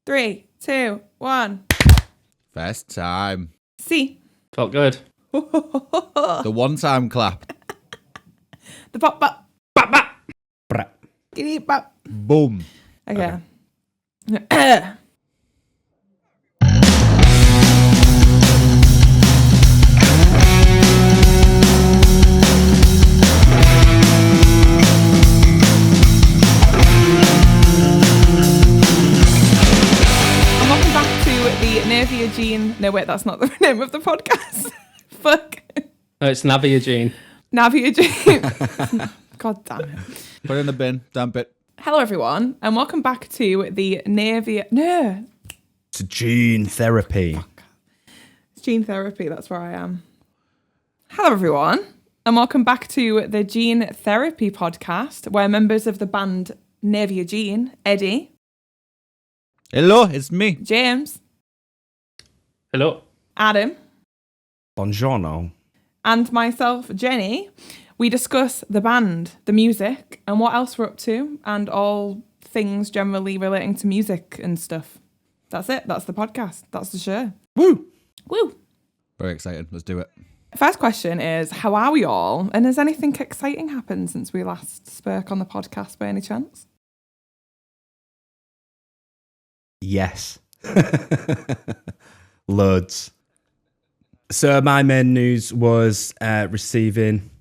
3, 2, 1. First time. See. Felt good. The one-time clap. The pop bop. Bap, bap. Giddy bop. Boom. Okay. Navier Gene. No, wait, that's not the name of the podcast. Fuck. Oh, it's Navier Gene. Navier Gene. God damn it. Put it in the bin. Dump it. Hello, everyone, and welcome back to the Navier... No. It's gene therapy. Fuck. It's gene therapy. That's where I am. Hello, everyone, and welcome back to the Gene Therapy podcast, where members of the band Navier Gene, Eddi. Hello, it's me. James. Hello. Adam. Buongiorno. And myself, Jenny, we discuss the band, the music, and what else we're up to, and all things generally relating to music and stuff. That's it. That's the podcast. That's the show. Woo! Woo! Very excited. Let's do it. First question is, how are we all? And has anything exciting happened since we last spoke on the podcast by any chance? Yes. Loads. So my main news was receiving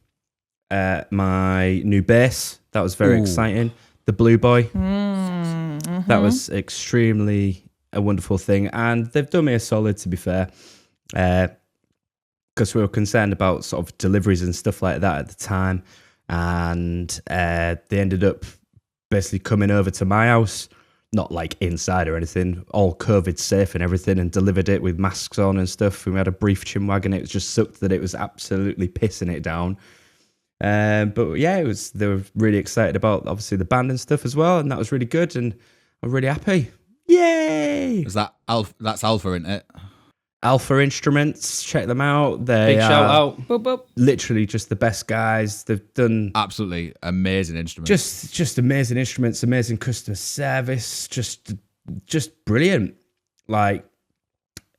my new bass. That was very exciting. The Blue Boy. Mm-hmm. That was extremely a wonderful thing. And they've done me a solid, to be fair. Because we were concerned about sort of deliveries and stuff like that at the time. And they ended up basically coming over to my house. Not like inside or anything, all COVID safe and everything, and delivered it with masks on and stuff. We had a brief chin wagon. It was just sucked that it was absolutely pissing it down. But yeah, they were really excited about obviously the band and stuff as well, and that was really good, and I'm really happy. Yay! Is that That's Alpha, isn't it? Alpha Instruments, check them out. They Big are shout out. Boop, boop. literally just the best guys. They've done Absolutely amazing instruments. just amazing instruments, amazing customer service, just brilliant. Like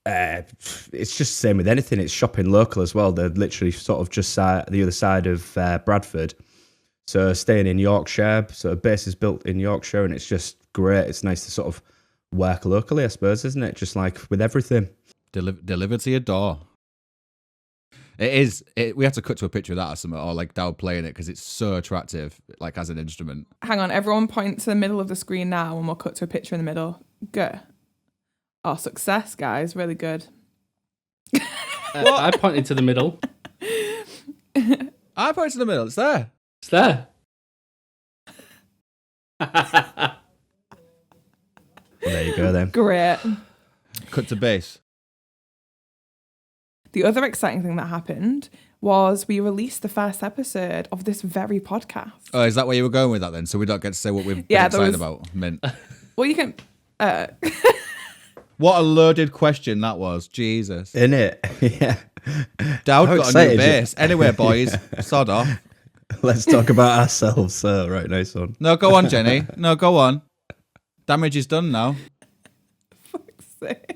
it's just the same with anything. It's shopping local as well. They're literally sort of just the other side of Bradford, so staying in Yorkshire. So a base is built in Yorkshire, and it's just great. It's nice to sort of work locally, I suppose, isn't it? Just like with everything. Delivered to your door. It is. We have to cut to a picture of that or something, or like Dowd playing it, because it's so attractive, like as an instrument. Hang on, everyone point to the middle of the screen now, and we'll cut to a picture in the middle. Go. Oh, success, guys. Really good. I pointed to the middle. I pointed to the middle. It's there. It's there. There you go then. Great. Cut to bass. The other exciting thing that happened was we released the first episode of this very podcast. Oh, is that where you were going with that then? So we don't get to say what we've been excited about. Mint. Well, you can... What a loaded question that was. Jesus. In it, yeah. Dowd How got a excited new you- bass. Anyway, boys, sod off. Let's talk about ourselves. Right, nice one. No, go on, Jenny. No, go on. Damage is done now. Fuck's sake.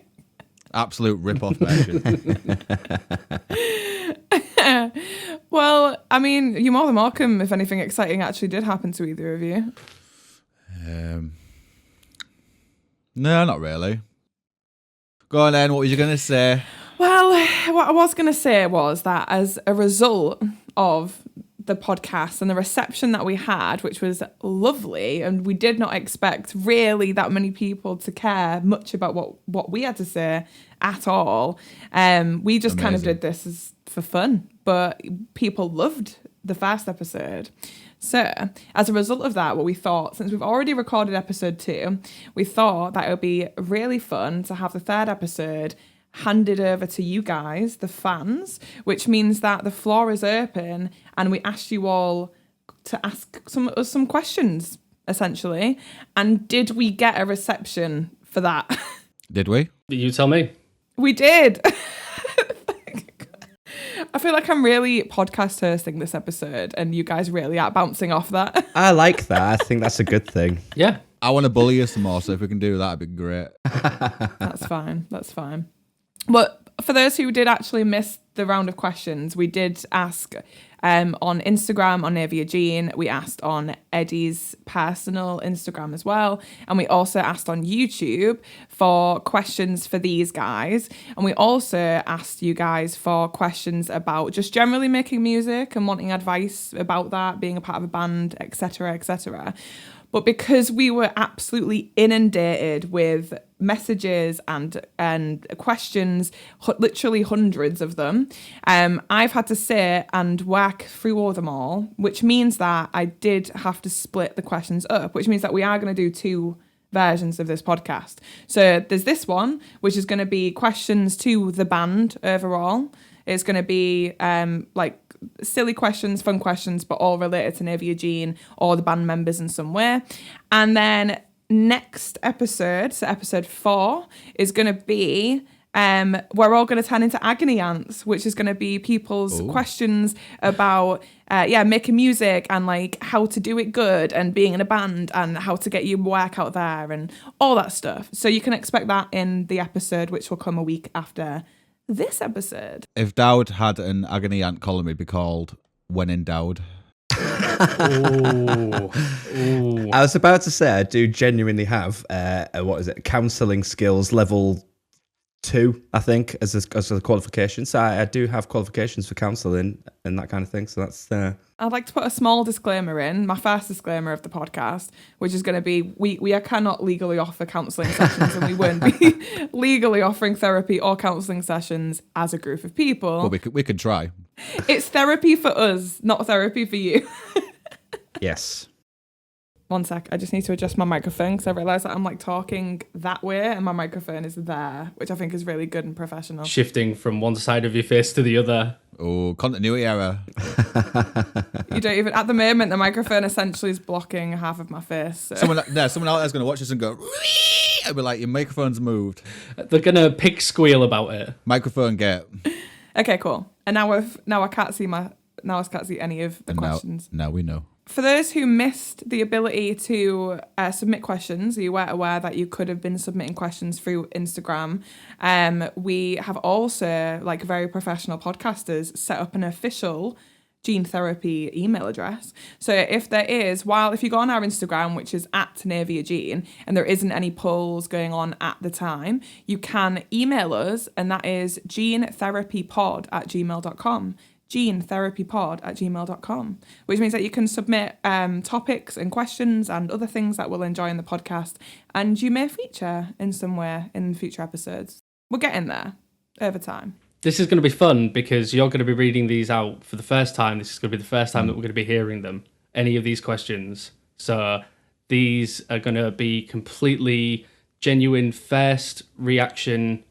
Absolute rip-off version. Well, I mean, you're more than welcome if anything exciting actually did happen to either of you. No, not really. Go on then, what were you going to say? Well, what I was going to say was that as a result of the podcast and the reception that we had, which was lovely, and we did not expect really that many people to care much about what we had to say at all. We just kind of did this as for fun, but people loved the first episode. So as a result of that, what we thought, since we've already recorded episode 2, we thought that it would be really fun to have the third episode handed over to you guys, the fans, which means that the floor is open and we asked you all to ask some questions, essentially. And did we get a reception for that? Did we? You tell me. We did. I feel like I'm really podcast hosting this episode and you guys really are bouncing off that. I like that. I think that's a good thing. Yeah. I want to bully you some more, so if we can do that, it'd be great. That's fine. That's fine. But for those who did actually miss the round of questions, we did ask on Instagram on Navier Gene. We asked on Eddi's personal Instagram as well. And we also asked on YouTube for questions for these guys. And we also asked you guys for questions about just generally making music and wanting advice about that, being a part of a band, etc., etc. But because we were absolutely inundated with messages and questions, literally hundreds of them, I've had to sit and work through all them all, which means that I did have to split the questions up, which means that we are going to do 2 versions of this podcast. So there's this one, which is going to be questions to the band overall. It's going to be like silly questions, fun questions, but all related to Navier Gene or the band members in some way. And then next episode, so episode 4, is going to be we're all going to turn into agony ants, which is going to be people's questions about making music and like how to do it good and being in a band and how to get your work out there and all that stuff. So you can expect that in the episode, which will come a week after this episode. If Dowd had an agony ant column, it'd be called When in Dowd. Ooh. I was about to say I do genuinely have counselling skills level 2, I think, as a qualification. So I do have qualifications for counselling and that kind of thing. So that's I'd like to put a small disclaimer in, my first disclaimer of the podcast, which is going to be we cannot legally offer counselling sessions and we won't be legally offering therapy or counselling sessions as a group of people. Well, we could try. It's therapy for us, not therapy for you. yes. One sec, I just need to adjust my microphone because I realise that I'm like talking that way and my microphone is there, which I think is really good and professional. Shifting from one side of your face to the other. Oh, continuity error. You don't even, at the moment, the microphone essentially is blocking half of my face. So. Someone out there's going to watch this and go, I'll be like, your microphone's moved. They're going to pig squeal about it. Microphone get. Okay, cool. And now I can't see any of the questions. Now we know. For those who missed the ability to submit questions, you were aware that you could have been submitting questions through Instagram. We have also, like very professional podcasters, set up an official gene therapy email address. So if you go on our Instagram, which is @Navier Gene, and there isn't any polls going on at the time, you can email us, and that is genetherapypod@gmail.com. genetherapypod@gmail.com, which means that you can submit topics and questions and other things that we'll enjoy in the podcast, and you may feature in some way in future episodes. We're getting there over time. This is going to be fun because you're going to be reading these out for the first time. This is going to be the first time that we're going to be hearing them, any of these questions. So these are going to be completely genuine first reaction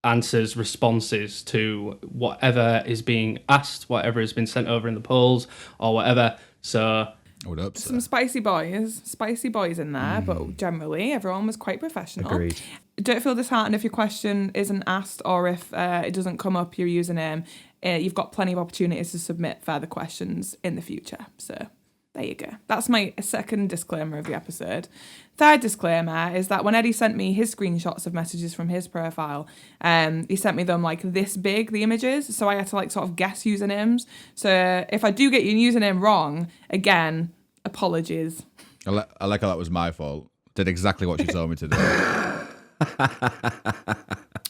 answers, responses to whatever is being asked, whatever has been sent over in the polls or whatever. So What up, sir? Some spicy boys in there, but generally everyone was quite professional. Agreed. Don't feel disheartened if your question isn't asked or if it doesn't come up your username. You've got plenty of opportunities to submit further questions in the future. So there you go. That's my second disclaimer of the episode. Third disclaimer is that when Eddi sent me his screenshots of messages from his profile, he sent me them like this big, the images. So I had to like sort of guess usernames. So if I do get your username wrong, again, apologies. I like how that was my fault. Did exactly what she told me to do.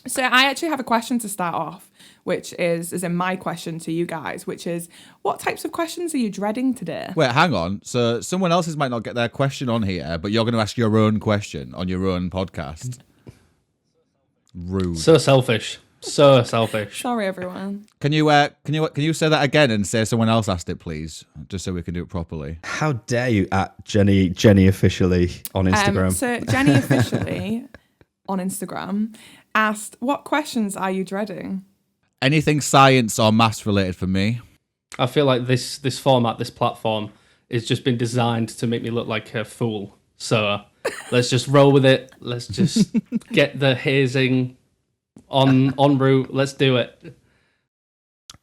So I actually have a question to start off, which is in my question to you guys, which is, what types of questions are you dreading today? Wait, hang on. So someone else's might not get their question on here, but you're going to ask your own question on your own podcast. Rude. So selfish. So selfish. Sorry, everyone. Can you say that again and say someone else asked it, please, just so we can do it properly? How dare you at Jenni officially on Instagram? So Jenni officially on Instagram asked, what questions are you dreading? Anything science or maths related for me. I feel like this format, this platform, has just been designed to make me look like a fool. So let's just roll with it. Let's just get the hazing en route. Let's do it.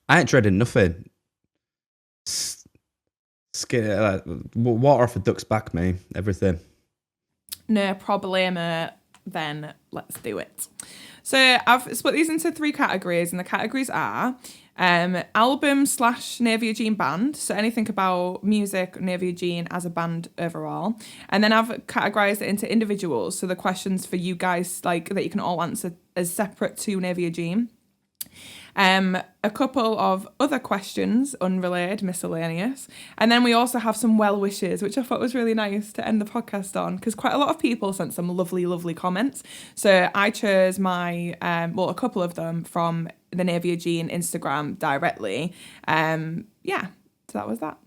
I ain't dreading nothing. Water off a duck's back, me. Everything. No problemo. Then let's do it. So I've split these into 3 categories, and the categories are album / Navier Gene band, so anything about music, Navier Gene as a band overall. And then I've categorized it into individuals, so the questions for you guys like that you can all answer as separate to Navier Gene. A couple of other questions, unrelated, miscellaneous. And then we also have some well wishes, which I thought was really nice to end the podcast on, because quite a lot of people sent some lovely, lovely comments. So I chose a couple of them from the Navier Gene Instagram directly. So that was that.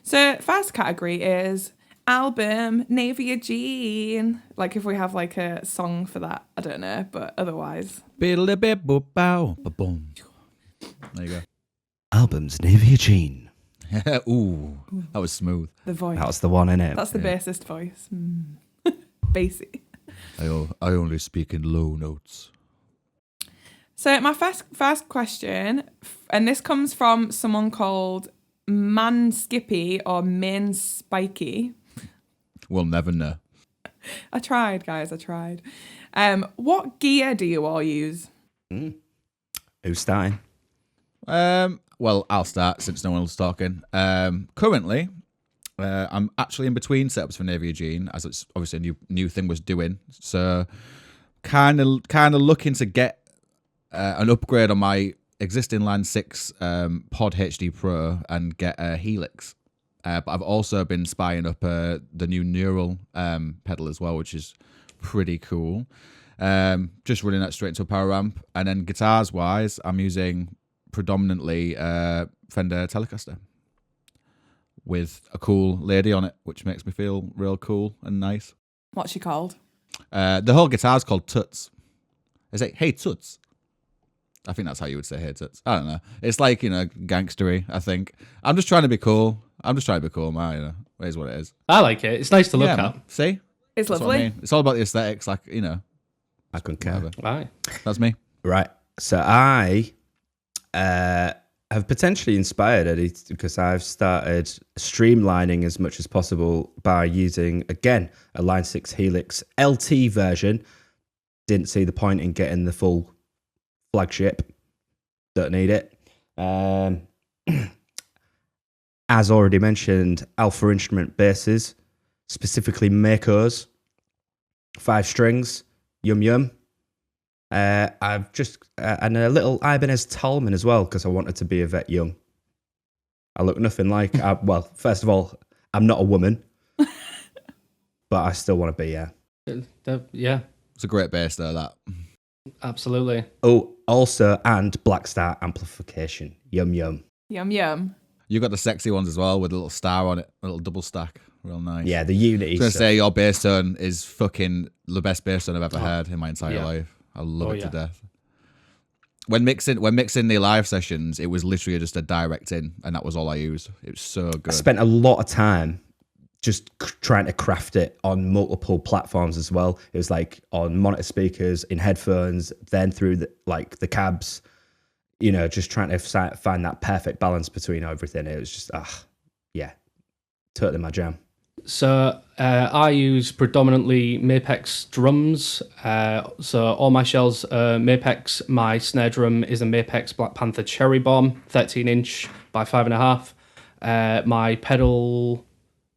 So first category is album Navier Gene. Like if we have like a song for that, I don't know, but otherwise. There you go. Albums Navier Gene. Ooh, that was smooth. The voice. That was the one, innit? That's the bassist voice. Bassy. I only speak in low notes. So my first question, and this comes from someone called Man Skippy or Main Spiky. We'll never know. I tried, guys. I tried. What gear do you all use? Who's starting? Well, I'll start since no one was talking. Currently, I'm actually in between setups for Navier Gene, as it's obviously a new thing was doing. So, kind of looking to get an upgrade on my existing Line 6 Pod HD Pro and get a Helix. But I've also been spying up the new Neural pedal as well, which is pretty cool. Just running that straight into a power amp. And then guitars wise, I'm using predominantly Fender Telecaster with a cool lady on it, which makes me feel real cool and nice. What's she called? The whole guitar's called Toots. Is it Hey Toots? I think that's how you would say Hey Toots. I don't know. It's like, gangstery, I think. I'm just trying to be cool. Man. It is what it is. I like it. It's nice to look at. Man. See? It's That's lovely. what I mean. It's all about the aesthetics, I couldn't care. whatever. Right. That's me. Right. So I have potentially inspired Eddie because I've started streamlining as much as possible by using, again, a Line 6 Helix LT version. Didn't see the point in getting the full flagship. Don't need it. As already mentioned, Alpha Instrument basses, specifically Mako's, 5 strings, yum. I've just and a little Ibanez Tallman as well because I wanted to be a vet young. I look nothing like. First of all, I'm not a woman, but I still want to be. Yeah, It's a great bass though, that. absolutely. Oh, also and Black Star amplification, yum. Yum, yum. You got the sexy ones as well with a little star on it, a little double stack. Real nice. Yeah, the Unity. I was going to stuff. say your bass tone is fucking the best bass tone I've ever heard in my entire Yeah. life. I love it to yeah. death. When mixing the live sessions, it was literally just a direct in, and that was all I used. It was so I good. spent a lot of time just trying to craft it on multiple platforms as well. It was like on monitor speakers, in headphones, then through the cabs. Just trying to find that perfect balance between everything. It was just, totally my jam. So I use predominantly Mapex drums. So all my shells are Mapex. My snare drum is a Mapex Black Panther Cherry Bomb, 13-inch by 5.5. My pedal,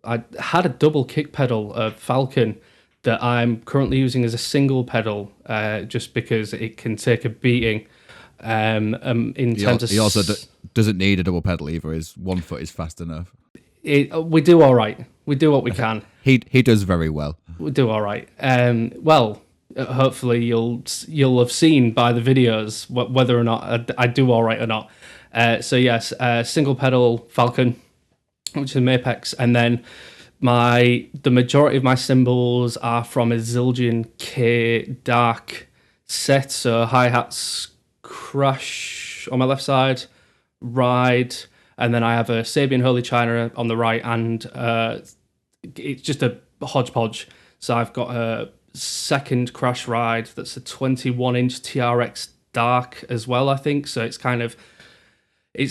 I had a double kick pedal, a Falcon, that I'm currently using as a single pedal, just because it can take a beating. In terms of He also doesn't need a double pedal either. His one foot is fast enough. we do all right. We do what we can. He does very well. We do all right. Hopefully you'll have seen by the videos whether or not I do all right or not. So yes, single pedal Falcon, which is Mapex, and then the majority of my cymbals are from a Zildjian K Dark set. So hi-hats Crash on my left side, Ride, and then I have a Sabian Holy China on the right, and it's just a hodgepodge. So I've got a second Crash Ride that's a 21-inch TRX Dark as well, I think. So it's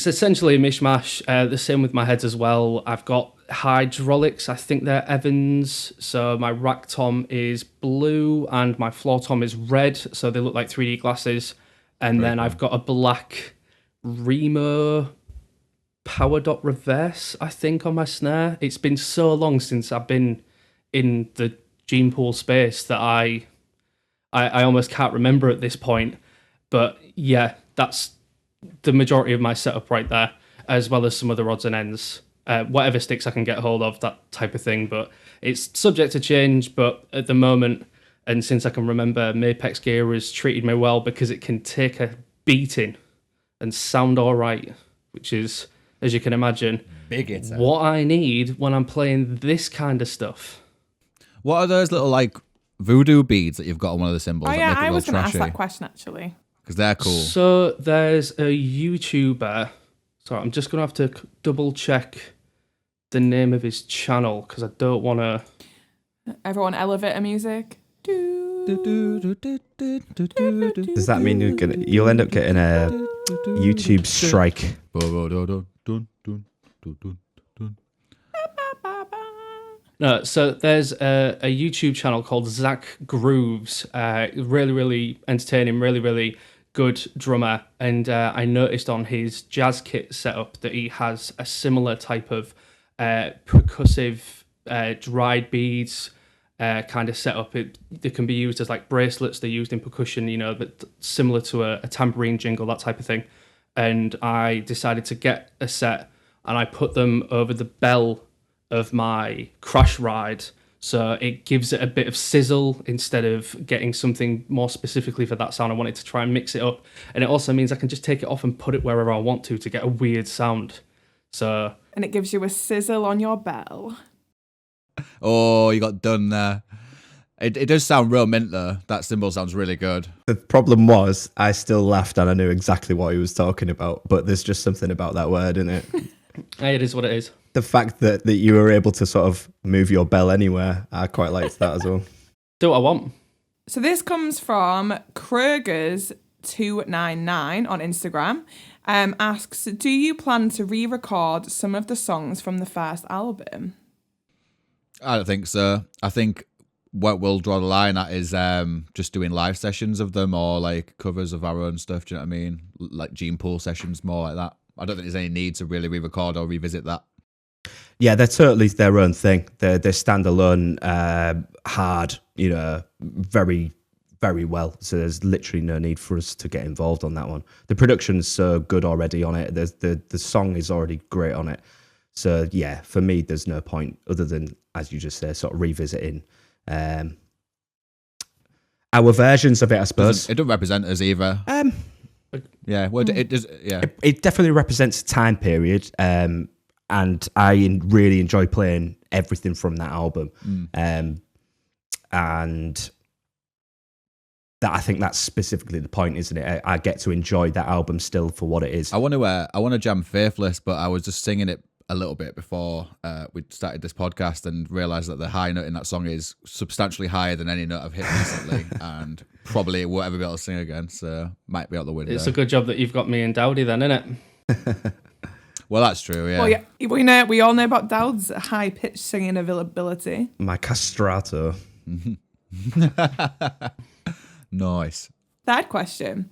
essentially a mishmash. The same with my heads as well. I've got hydraulics. I think they're Evans. So my rack tom is blue and my floor tom is red. So they look like 3D glasses. And then I've got a black Remo power dot reverse, I think, on my snare. It's been so long since I've been in the gene pool space that I almost can't remember at this point. But yeah, that's the majority of my setup right there, as well as some other odds and ends. Whatever sticks I can get hold of, that type of thing. But it's subject to change. But at the moment, and since I can remember, Mapex gear has treated me well because it can take a beating and sound all right, which is, as you can imagine, what I need when I'm playing this kind of stuff. What are those little like voodoo beads that you've got on one of the cymbals? Oh that yeah, make it I real was going to ask trashy? that question actually. Because they're cool. So there's a YouTuber. Sorry, I'm just going to have to double check the name of his channel because I don't want to. Everyone elevator music. Does that mean you'll end up getting a YouTube strike? No, so there's a YouTube channel called Zach Grooves. Really, really entertaining, really, really good drummer. And I noticed on his jazz kit setup that he has a similar type of percussive dried beads kind of setup. They can be used as like bracelets. They're used in percussion, but similar to a tambourine jingle, that type of thing. And I decided to get a set and I put them over the bell of my Crash Ride, so it gives it a bit of sizzle instead of getting something more specifically for that sound. I wanted to try and mix it up, and it also means I can just take it off and put it wherever I want to get a weird sound. So, And it gives you a sizzle on your bell. Oh, you got done there. It does sound real mint though. That cymbal sounds really good. The problem was I still laughed and I knew exactly what he was talking about, but there's just something about that word, isn't it? Hey, it is what it is. The fact that you were able to sort of move your bell anywhere, I quite liked that as well. Do what I want. So this comes from Krugers299 on Instagram. Asks, do you plan to re-record some of the songs from the first album? I don't think so. I think what we'll draw the line at is just doing live sessions of them or like covers of our own stuff. Do you know what I mean? Like gene pool sessions, more like that. I don't think there's any need to really re-record or revisit that. Yeah, they're totally their own thing. They're standalone, hard, very, very well. So there's literally no need for us to get involved on that one. The production's so good already on it. The song is already great on it. So yeah, for me, there's no point other than, as you just said, sort of revisiting our versions of it, I suppose. It doesn't represent us either. Yeah, well, it does. Yeah, it definitely represents a time period, and I really enjoy playing everything from that album. And that, I think that's specifically the point, isn't it? I get to enjoy that album still for what it is. I want to jam Faithless, but I was just singing it a little bit before we started this podcast and realised that the high note in that song is substantially higher than any note I've hit recently, and probably won't ever be able to sing again. So might be out the window. It's a good job that you've got me and Dowdy then, isn't it? Well, that's true. Yeah. Well, yeah, we all know about Dowd's high-pitched singing ability. My castrato. Nice. Third question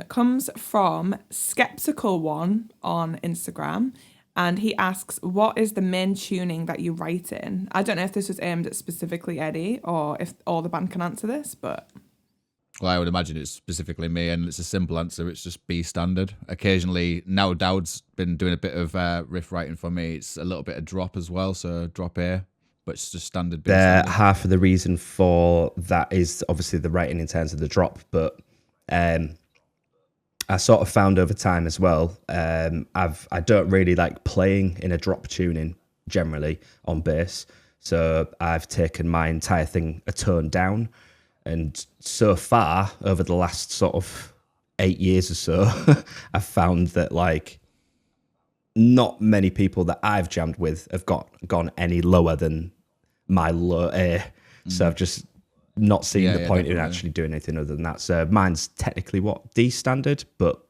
comes from Skeptical One on Instagram. And he asks, what is the main tuning that you write in? I don't know if this was aimed at specifically Eddi or if all the band can answer this, but... Well, I would imagine it's specifically me, and it's a simple answer. It's just B standard. Occasionally, now Dowd's been doing a bit of riff writing for me. It's a little bit of drop as well, so drop A, but it's just standard B standard. Half of the reason for that is obviously the writing in terms of the drop, but... I sort of found over time as well, I don't really like playing in a drop tuning generally on bass. So I've taken my entire thing a tone down. And so far, over the last sort of 8 years or so, I've found that like not many people that I've jammed with have gone any lower than my low A. So I've just not seeing the point in actually doing anything other than that. So mine's technically D standard, but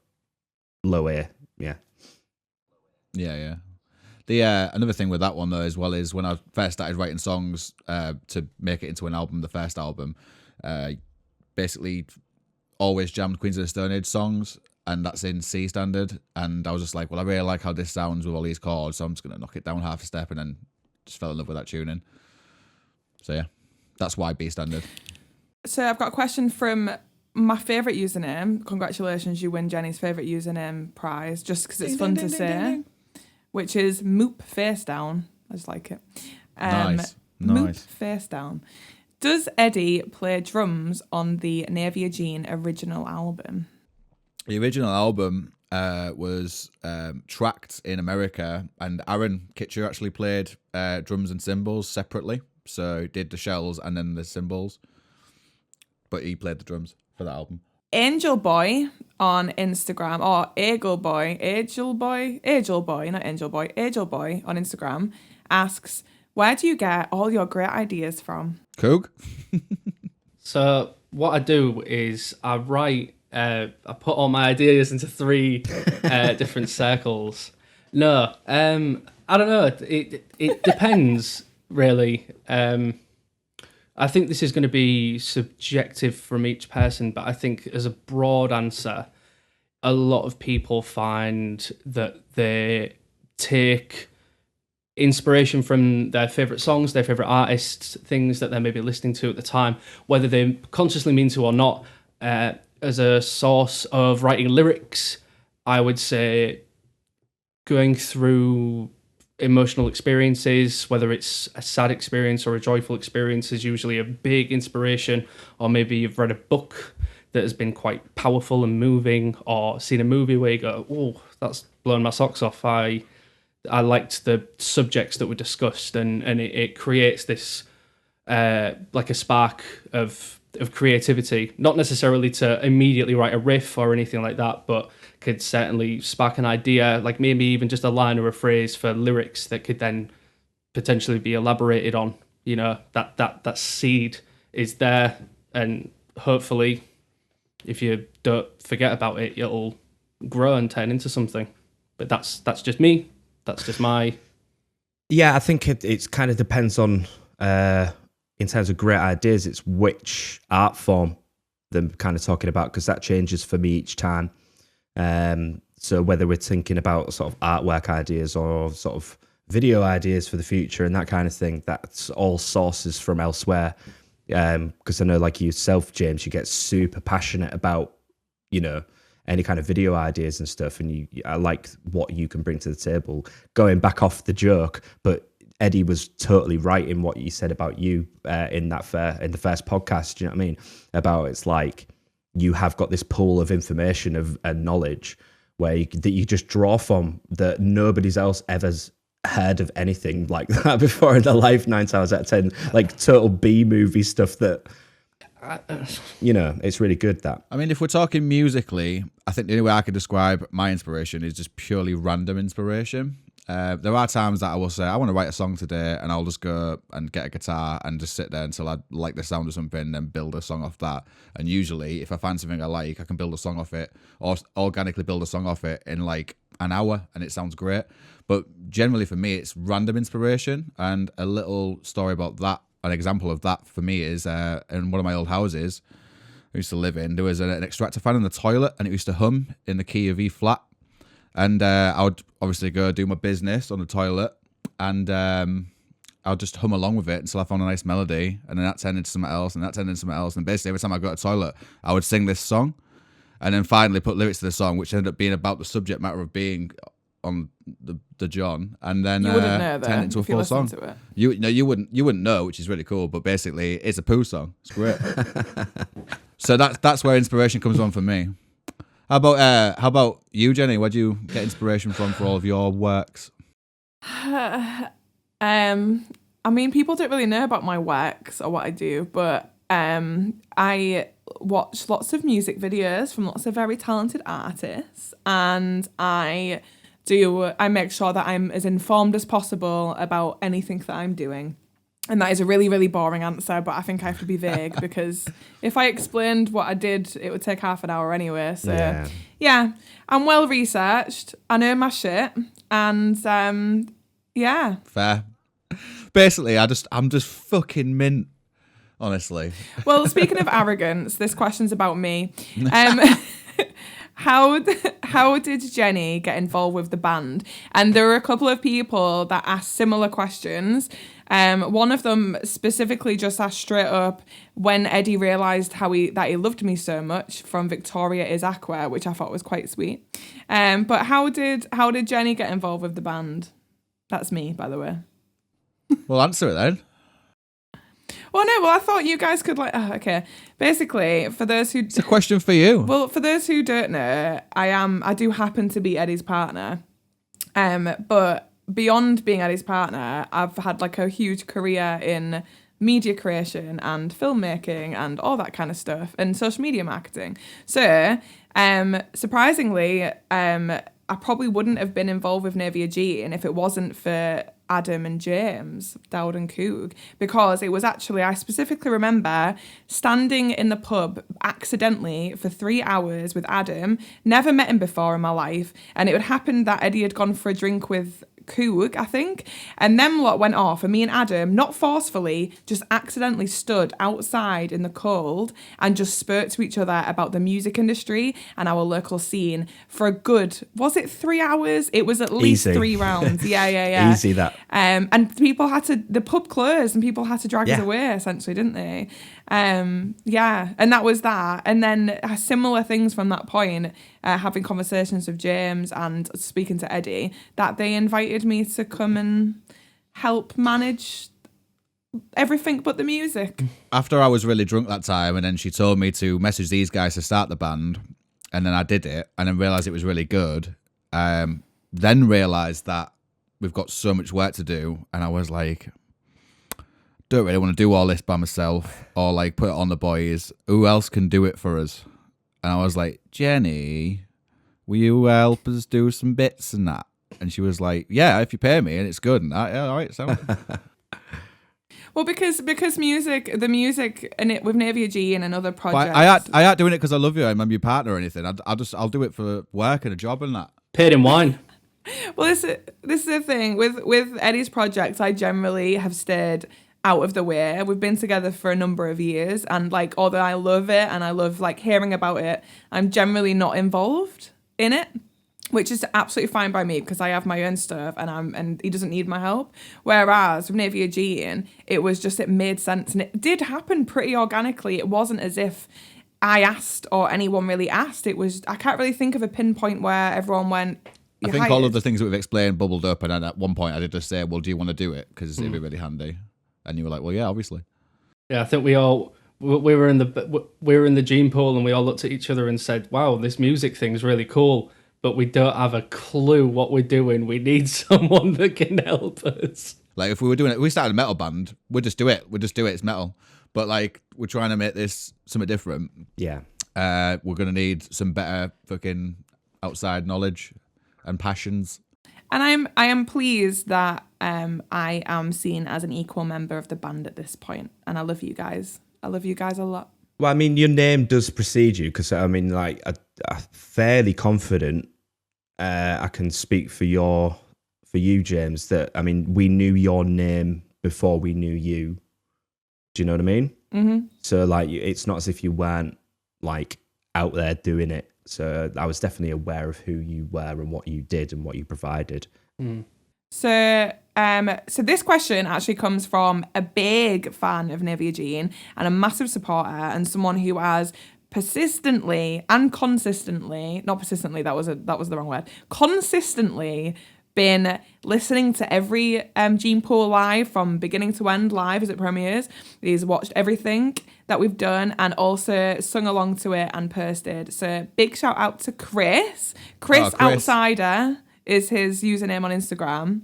low A. Yeah. Yeah. The another thing with that one though as well is when I first started writing songs to make it into an album, the first album, basically always jammed Queens of the Stone Age songs, and that's in C standard. And I was just like, well, I really like how this sounds with all these chords, so I'm just gonna knock it down half a step, and then just fell in love with that tuning. So yeah, that's why B standard. So I've got a question from my favourite username. Congratulations, you win Jenny's favourite username prize, just because it's fun to say, which is Moop Face Down. I just like it. Nice. Moop Face Down. Does Eddi play drums on the Navier Gene original album? The original album was tracked in America, and Aaron Kitcher actually played drums and cymbals separately. So did the shells and then the cymbals, but he played the drums for that album. Angel Boy on Instagram, or Angel Boy, not Angel Boy, Angel Boy on Instagram asks, where do you get all your great ideas from? Coog? So what I do is I write, I put all my ideas into 3 different circles. No, I don't know. It depends, really. I think this is going to be subjective from each person, but I think as a broad answer, a lot of people find that they take inspiration from their favourite songs, their favourite artists, things that they're maybe listening to at the time, whether they consciously mean to or not, as a source of writing lyrics. I would say going through emotional experiences, whether it's a sad experience or a joyful experience, is usually a big inspiration. Or maybe you've read a book that has been quite powerful and moving, or seen a movie where you go, oh, that's blown my socks off. I liked the subjects that were discussed, and it creates this like a spark of creativity, not necessarily to immediately write a riff or anything like that, but could certainly spark an idea, like maybe even just a line or a phrase for lyrics that could then potentially be elaborated on. You know, that seed is there, and hopefully if you don't forget about it, it'll grow and turn into something. But that's just me. That's just my... Yeah, I think it kind of depends on, in terms of great ideas, it's which art form they're kind of talking about, because that changes for me each time. So whether we're thinking about sort of artwork ideas or sort of video ideas for the future and that kind of thing, that's all sources from elsewhere. Because I know, like yourself, James, you get super passionate about, you know, any kind of video ideas and stuff, and I like what you can bring to the table. Going back off the joke, but Eddi was totally right in what you said about you in the first podcast. Do you know what I mean? About it's like you have got this pool of information and knowledge that you just draw from, that nobody's else ever's heard of anything like that before in their life. 9 times out of 10, like total B movie stuff that. You know, it's really good, that. I mean, if we're talking musically, I think the only way I could describe my inspiration is just purely random inspiration. There are times that I will say, I want to write a song today, and I'll just go and get a guitar and just sit there until I like the sound of something and then build a song off that. And usually, if I find something I like, I can build a song off it, or organically build a song off it in like an hour, and it sounds great. But generally for me, it's random inspiration. And a little story about that, an example of that for me is in one of my old houses I used to live in, there was an extractor fan in the toilet, and it used to hum in the key of E flat. And I would obviously go do my business on the toilet, and I'll just hum along with it until I found a nice melody, and then that turned into something else, and that turned into something else. And basically every time I go to the toilet, I would sing this song, and then finally put lyrics to the song, which ended up being about the subject matter of being on the John, and then you wouldn't know that turned it into a full song. To it. You wouldn't know, which is really cool. But basically, it's a poo song. It's great. So that's where inspiration comes on for me. How about you, Jenny? Where do you get inspiration from for all of your works? I mean, people don't really know about my works or what I do, but I watch lots of music videos from lots of very talented artists, and I make sure that I'm as informed as possible about anything that I'm doing. And that is a really, really boring answer, but I think I have to be vague because if I explained what I did, it would take half an hour anyway. So yeah I'm well researched. I know my shit, and Yeah. Fair. Basically, I'm just fucking mint, honestly. Well, speaking of arrogance, this question's about me. How did Jenni get involved with the band? And there were a couple of people that asked similar questions. One of them specifically just asked straight up when Eddi realised that he loved me so much from Victoria is Aqua, which I thought was quite sweet. But how did Jenni get involved with the band? That's me, by the way. Well, answer it then. Well, no, I thought you guys could okay. Basically, for those who... It's a question for you. Well, for those who don't know, I do happen to be Eddi's partner. But beyond being Eddi's partner, I've had like a huge career in media creation and filmmaking and all that kind of stuff and social media marketing. So, surprisingly, I probably wouldn't have been involved with Navier Gene if it wasn't for Adam and James, Dowd and Coog, because it was actually, I specifically remember standing in the pub accidentally for 3 hours with Adam, never met him before in my life, and it would happen that Eddi had gone for a drink with Coog, I think, and them lot went off, and me and Adam, not forcefully, just accidentally stood outside in the cold and just spoke to each other about the music industry and our local scene for a good, was it 3 hours? It was at least Easy. 3 rounds. Yeah. Easy that. And the pub closed and people had to drag us away, essentially, didn't they? And that was that. And then similar things from that point, having conversations with James and speaking to Eddi, that they invited me to come and help manage everything but the music. After I was really drunk that time, and then she told me to message these guys to start the band, and then I did it, and then realised it was really good. Then realised that we've got so much work to do, and I was like, don't really want to do all this by myself or like put it on the boys. Who else can do it for us? And I was like, Jenni, will you help us do some bits and that? And she was like, yeah, if you pay me and it's good and that. Yeah, all right, so. Well, because the music and it with Navier Gene and other projects. I ain't doing it because I love you and I'm your partner or anything. I'll do it for work and a job and that. Paid in wine. Well, this is the thing with Eddi's projects. I generally have stayed out of the way. We've been together for a number of years, and like, although I love it and I love like hearing about it, I'm generally not involved in it, which is absolutely fine by me because I have my own stuff and he doesn't need my help. Whereas with Navier Gene, it made sense and it did happen pretty organically. It wasn't as if I asked or anyone really asked. I can't really think of a pinpoint where everyone went. I think all of the things that we've explained bubbled up, and then at one point I did just say, well, do you want to do it? Because it'd be really handy. And you were like, well, yeah, obviously. Yeah, I think we were in the gene pool and we all looked at each other and said, wow, this music thing's really cool, but we don't have a clue what we're doing. We need someone that can help us. Like if we were doing it, we started a metal band, we'd just do it. It's metal. But like we're trying to make this something different. Yeah. We're going to need some better fucking outside knowledge and passions. And I am pleased that I am seen as an equal member of the band at this point. And I love you guys. I love you guys a lot. Well, I mean, your name does precede you because, I mean, like, I'm fairly confident I can speak for you, James, that, I mean, we knew your name before we knew you. Do you know what I mean? Mm-hmm. So, like, it's not as if you weren't, like, out there doing it. So I was definitely aware of who you were and what you did and what you provided. Mm. So this question actually comes from a big fan of Navier Gene and a massive supporter and someone who has persistently and consistently, not persistently, that was the wrong word, consistently been listening to every Gene Pool live from beginning to end live as it premieres. He's watched everything that we've done and also sung along to it and posted. So big shout out to Chris. Chris Outsider is his username on Instagram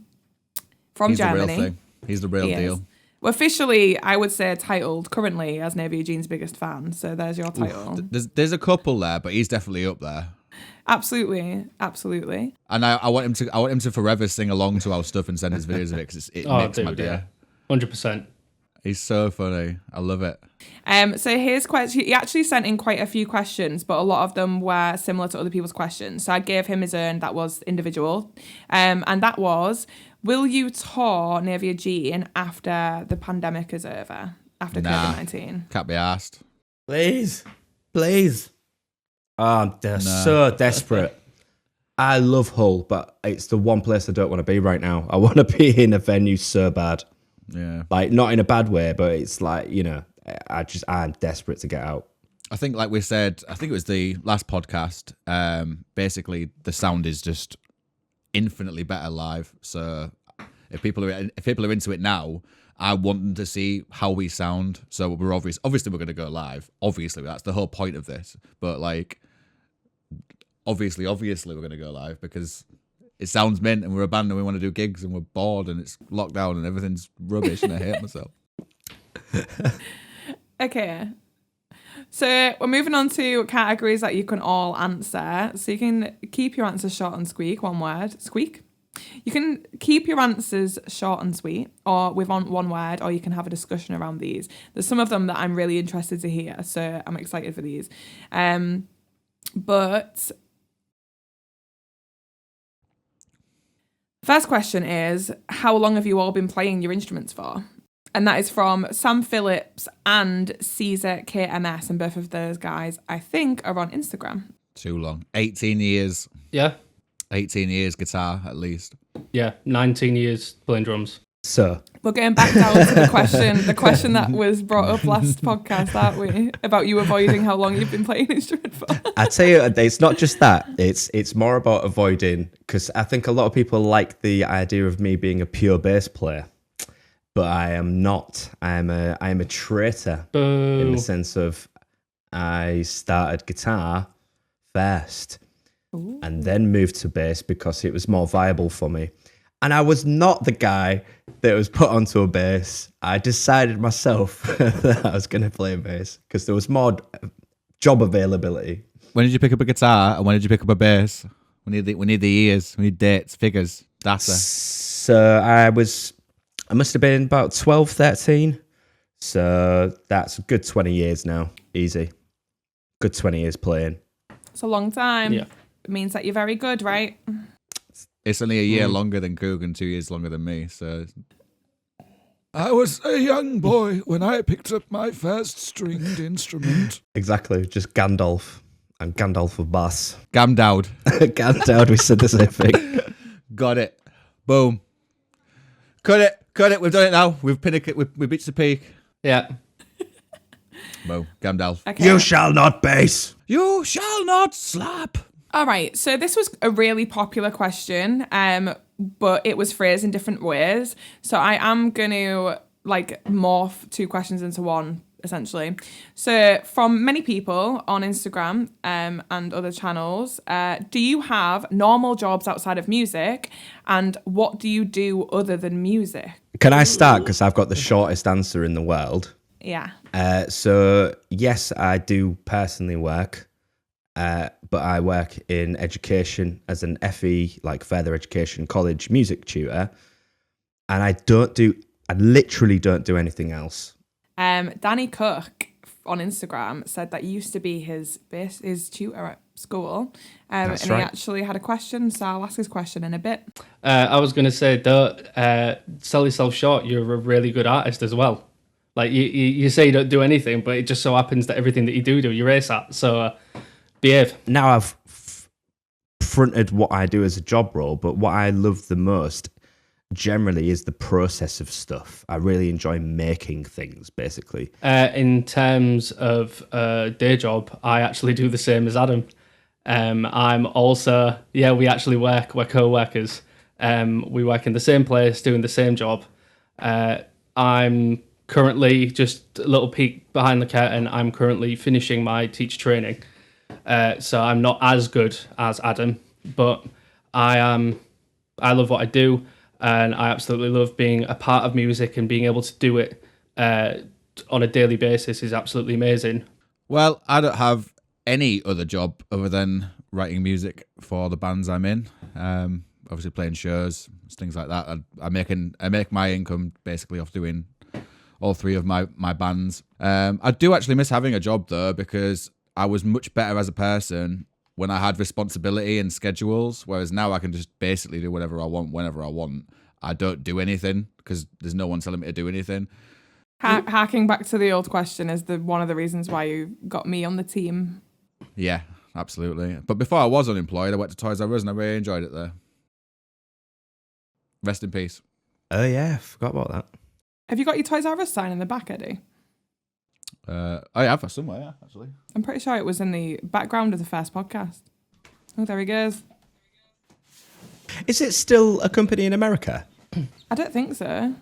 from Germany. He's the real deal. Well, officially, I would say titled currently as Navier Gene's biggest fan. So there's your title. There's a couple there, but he's definitely up there. Absolutely. And I want him to forever sing along to our stuff and send his videos of it because it makes my day. 100%. He's so funny. I love it. So his question, he actually sent in quite a few questions, but a lot of them were similar to other people's questions. So I gave him his own that was individual. And that was, will you tour Navier Gene after the pandemic is over? After COVID-19? Can't be asked. Please. Oh, they're so desperate. I love Hull, but it's the one place I don't want to be right now. I want to be in a venue so bad. Yeah. Like, not in a bad way, but it's like, I'm desperate to get out. I think, like we said, I think it was the last podcast, basically the sound is just infinitely better live. So if people are into it now, I want them to see how we sound. So we're obviously we're going to go live. Obviously, that's the whole point of this. But like, obviously we're going to go live because it sounds mint and we're a band and we want to do gigs and we're bored and it's lockdown and everything's rubbish and I hate myself. Okay. So we're moving on to categories that you can all answer. So you can keep your answers short and squeak, one word. Squeak. You can keep your answers short and sweet or with one word, or you can have a discussion around these. There's some of them that I'm really interested to hear, so I'm excited for these. But first question is, how long have you all been playing your instruments for? And that is from Sam Phillips and Caesar KMS, and both of those guys, I think, are on Instagram. Too long. 18 years. Yeah. 18 years guitar, at least. Yeah, 19 years playing drums. So we're going back down to the question that was brought up last podcast, aren't we? About you avoiding how long you've been playing an instrument for. I tell you, it's not just that. It's more about avoiding, because I think a lot of people like the idea of me being a pure bass player, but I am not. I am a traitor. Boo. In the sense of I started guitar first. Ooh. And then moved to bass because it was more viable for me. And I was not the guy that was put onto a bass. I decided myself that I was going to play bass because there was more job availability. When did you pick up a guitar and when did you pick up a bass? We need the years, we need dates, figures, data. So I must have been about 12, 13. So that's a good 20 years now. Easy. Good 20 years playing. It's a long time. Yeah. It means that you're very good, right? It's only a year longer than Coog and 2 years longer than me. So I was a young boy when I picked up my first stringed instrument. Exactly. Just Gandalf. And Gandalf of bass. Dowd. Dowd, we said the same thing. Got it. Boom. Cut it. We've done it now. We've reached the peak. Yeah. Boom. Gandalf. Okay. You shall not bass. You shall not slap. All right, so this was a really popular question, but it was phrased in different ways. So I am going to morph two questions into one, essentially. So from many people on Instagram and other channels, do you have normal jobs outside of music? And what do you do other than music? Can I start? Because I've got the shortest answer in the world. Yeah. So yes, I do personally work. But I work in education as an FE, like further education college music tutor. And I literally don't do anything else. Danny Cook on Instagram said that used to be his tutor at school. That's and right. he actually had a question, so I'll ask his question in a bit. I was going to say, don't sell yourself short. You're a really good artist as well. Like you say you don't do anything, but it just so happens that everything that you do, you're ace at. So behave. Now I've fronted what I do as a job role, but what I love the most generally is the process of stuff. I really enjoy making things, basically. In terms of day job, I actually do the same as Adam. I'm also, we actually we're co-workers. We work in the same place, doing the same job. I'm currently, just a little peek behind the curtain, I'm currently finishing my teacher training. So I'm not as good as Adam, but I love what I do, and I absolutely love being a part of music and being able to do it on a daily basis is absolutely amazing. Well, I don't have any other job other than writing music for the bands I'm in. Obviously playing shows, things like that. I make my income basically off all three of my bands. I do actually miss having a job though, because I was much better as a person when I had responsibility and schedules, whereas now I can just basically do whatever I want whenever I want. I don't do anything because there's no one telling me to do anything. Harking back to the old question, is one of the reasons why you got me on the team? Yeah, absolutely. But before I was unemployed, I went to Toys R Us and I really enjoyed it there. Rest in peace. Oh yeah, forgot about that. Have you got your Toys R Us sign in the back, Eddie? I have somewhere, yeah, actually. I'm pretty sure it was in the background of the first podcast. Oh, there he goes. Is it still a company in America? I don't think so.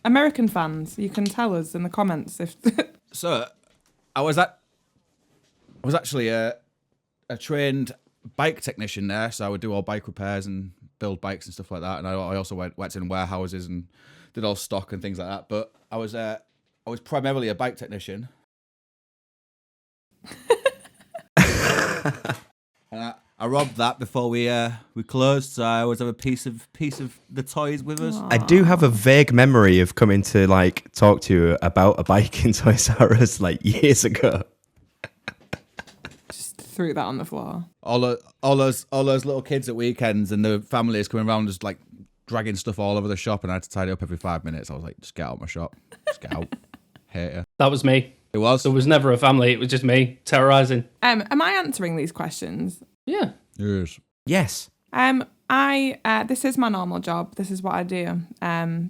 American fans, you can tell us in the comments if. So, I was actually a trained bike technician there, so I would do all bike repairs and build bikes and stuff like that. And I also worked in warehouses and did all stock and things like that. But I was primarily a bike technician. And I robbed that before we closed, so I always have a piece of the toys with us. I do have a vague memory of coming to like talk to you about a bike in Toys R Us like years ago. Just threw that on the floor. All those little kids at weekends and the families coming around just like dragging stuff all over the shop, and I had to tidy up every 5 minutes. I was like, just get out of my shop. Just get out. Hate you. That was me. It was. There was never a family. It was just me terrorizing. Am I answering these questions? Yeah. Yes. Yes. This is my normal job. This is what I do. Right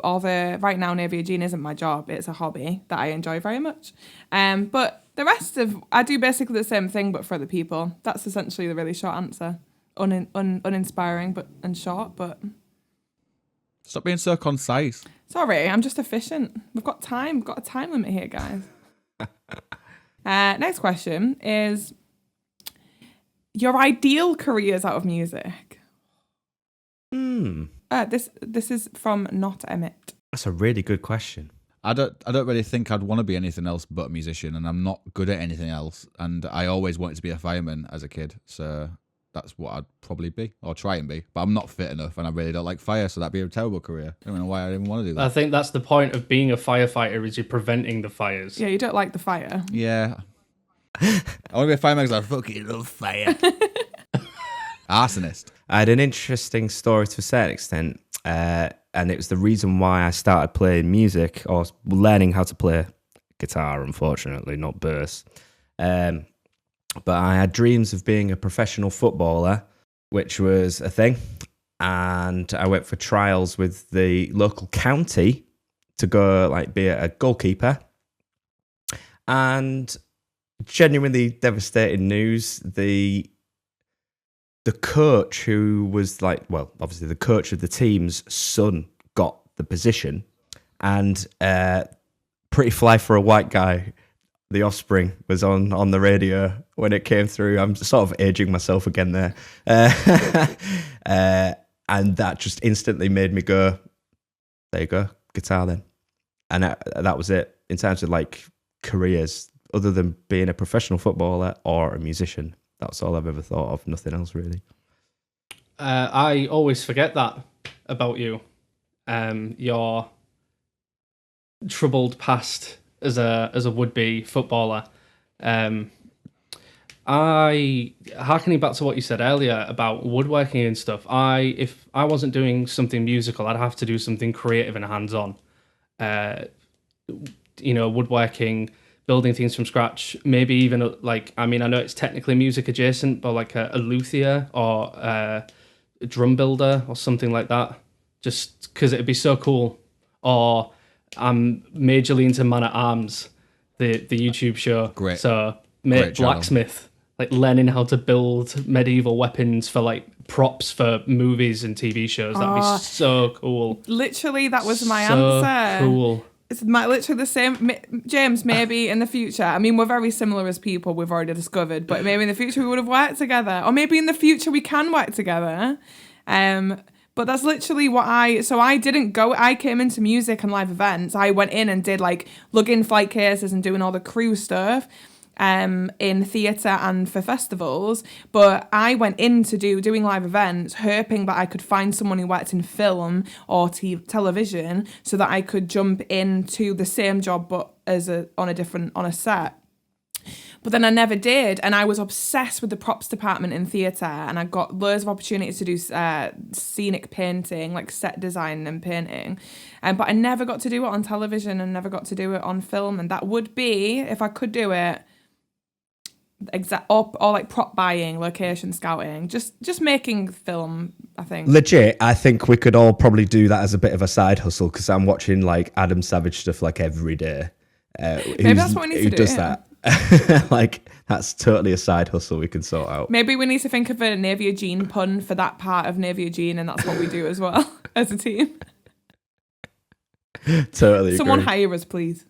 now, Navier Gene isn't my job. It's a hobby that I enjoy very much. But the rest of, I do basically the same thing, but for other people. That's essentially the really short answer. Uninspiring, and short, but. Stop being so concise. Sorry, I'm just efficient. We've got time. We've got a time limit here, guys. Next question is your ideal careers out of music. This is from Not Emmett. That's a really good question. I don't really think I'd want to be anything else but a musician, and I'm not good at anything else. And I always wanted to be a fireman as a kid, so that's what I'd probably be, or try and be. But I'm not fit enough, and I really don't like fire, so that'd be a terrible career. I don't know why I even want to do that. I think that's the point of being a firefighter, is you're preventing the fires. Yeah, you don't like the fire. Yeah. I want to be a fireman because I fucking love fire. Arsonist. I had an interesting story to a certain extent, and it was the reason why I started playing music, or learning how to play guitar, unfortunately, not bass. But I had dreams of being a professional footballer, which was a thing. And I went for trials with the local county to go be a goalkeeper. And genuinely devastating news. The coach, who was obviously the coach of the team's son, got the position. And pretty fly for a white guy, The Offspring was on the radio when it came through. I'm sort of aging myself again there. And that just instantly made me go, there you go, guitar then. And that was it in terms of careers, other than being a professional footballer or a musician. That's all I've ever thought of, nothing else really. I always forget that about you. Your troubled past as a would-be footballer. Harkening back to what you said earlier about woodworking and stuff, if I wasn't doing something musical, I'd have to do something creative and hands-on. Woodworking, building things from scratch, maybe even I know it's technically music adjacent, but a luthier or a drum builder or something like that, just because it'd be so cool. Or I'm majorly into Man at Arms, the YouTube show. Great. So Great blacksmith, learning how to build medieval weapons for props for movies and TV shows. That'd be so cool. Literally, that was my so answer. Cool. It's literally the same. James, maybe in the future. I mean, we're very similar as people, we've already discovered, but maybe in the future we would have worked together. Or maybe in the future we can work together. But that's literally what I came into music and live events. I went in and did lugging flight cases and doing all the crew stuff. in theatre and for festivals, but I went into doing live events hoping that I could find someone who worked in film or television so that I could jump into the same job but on a set. But then I never did, and I was obsessed with the props department in theatre, and I got loads of opportunities to do scenic painting, like set design and painting, but I never got to do it on television and never got to do it on film, and that would be, if I could do it, or like prop buying, location scouting, just making film, I think. Legit, I think we could all probably do that as a bit of a side hustle, because I'm watching like Adam Savage stuff like every day. Maybe that's what we need to do. Who does that? Like, that's totally a side hustle we can sort out. Maybe we need to think of a Navier Gene pun for that part of Navier Gene, and that's what we do as well as a team. Totally. Someone agree. hire us, please.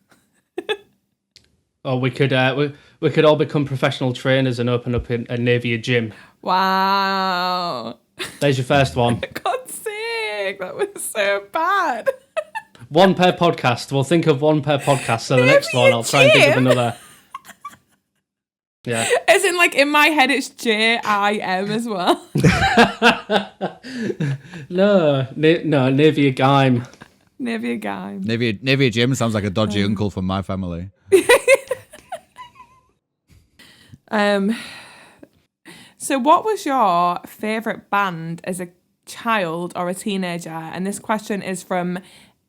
Or we could all become professional trainers and open up a Navier gym. Wow. There's your first one. God's sake, that was so bad. One per podcast. We'll think of one per podcast. So the next one, I'll try and think of another. Yeah. As in, like, in my head, it's JIM as well. No, Navier Gime. Navier Guy. Navier Jim sounds like a dodgy uncle from my family. So what was your favourite band as a child or a teenager? And this question is from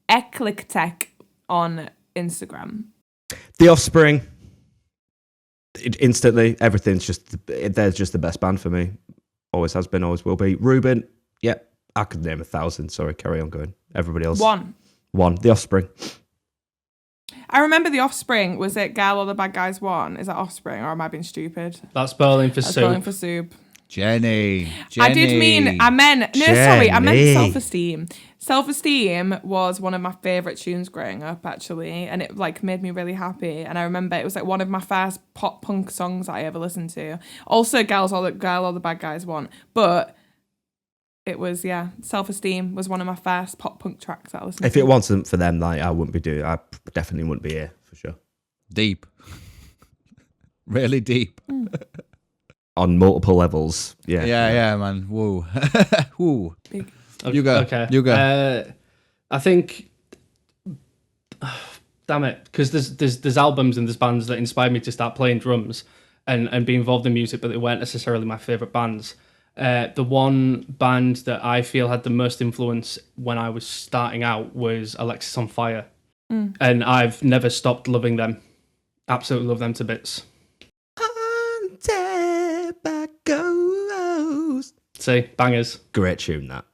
Eclectic on Instagram. The Offspring. Instantly, everything's they're just the best band for me. Always has been, always will be. Ruben, yep, I could name 1,000. Sorry, carry on going. Everybody else. One. The Offspring. I remember The Offspring. Was it Girl or the Bad Guys One? Is that Offspring, or am I being stupid? That's Bowling for That's Soup. Bowling for Soup. Jenny. I meant Jenny. Self-Esteem. Self-Esteem was one of my favourite tunes growing up, actually, and it like made me really happy. And I remember it was like one of my first pop punk songs that I ever listened to. Also, Girl or the Bad Guys One, but it was, Self-Esteem was one of my first pop punk tracks that I listened to. If it wasn't for them, like, I definitely wouldn't be here for sure. Deep. Really deep. On multiple levels. Yeah, man. Woo. Woo. Big. You go. Okay. You go. I think. Damn it, because there's albums and there's bands that inspired me to start playing drums and be involved in music, but they weren't necessarily my favourite bands. The one band that I feel had the most influence when I was starting out was Alexis on Fire. And I've never stopped loving them. Absolutely love them to bits. See, bangers. Great tune, that.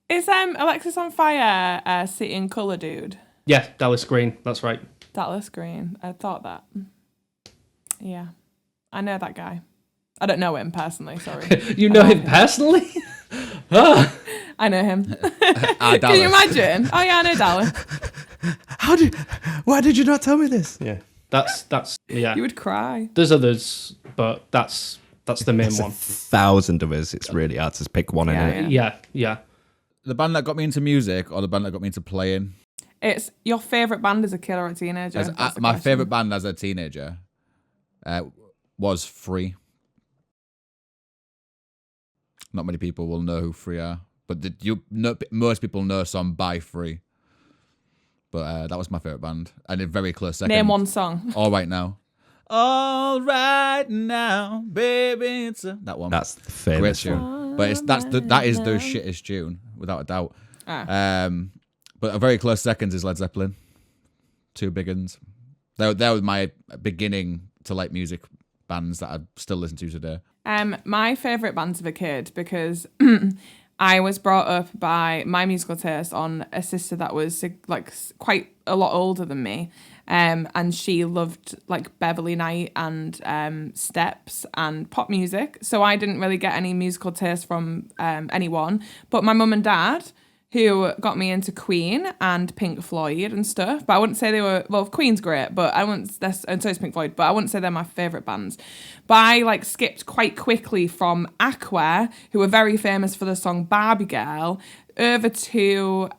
Is Alexis on Fire City in Colour dude? Yeah, Dallas Green, that's right. Dallas Green. I thought that. Yeah. I know that guy. I don't know him personally, sorry. You know him personally? I know him. Dallas. Can you imagine? Oh yeah, I know Dallas. Why did you not tell me this? Yeah. That's yeah. You would cry. There's others, but that's the main There's one. 1,000 of us. It's really hard to pick one. Yeah. The band that got me into music or the band that got me into playing? It's your favourite band as a kid or a teenager? My favourite band as a teenager was Free. Not many people will know who Free are, but most people know some by Free. But that was my favourite band. And a very close second. Name one song. All Right Now. All right now, baby. That one. That's the famous Great tune. But that is the shittest tune, without a doubt. But a very close second is Led Zeppelin. Two big uns. That was my beginning to like music bands that I still listen to today. My favourite bands of a kid, because I was brought up by my musical taste on a sister that was like quite a lot older than me. And she loved like Beverly Knight and Steps and pop music. So I didn't really get any musical taste from anyone. But my mum and dad, who got me into Queen and Pink Floyd and stuff. But I wouldn't say they were, well, Queen's great, but I wouldn't, and so is Pink Floyd, but I wouldn't say they're my favourite bands. But I like skipped quite quickly from Aqua, who were very famous for the song Barbie Girl, over to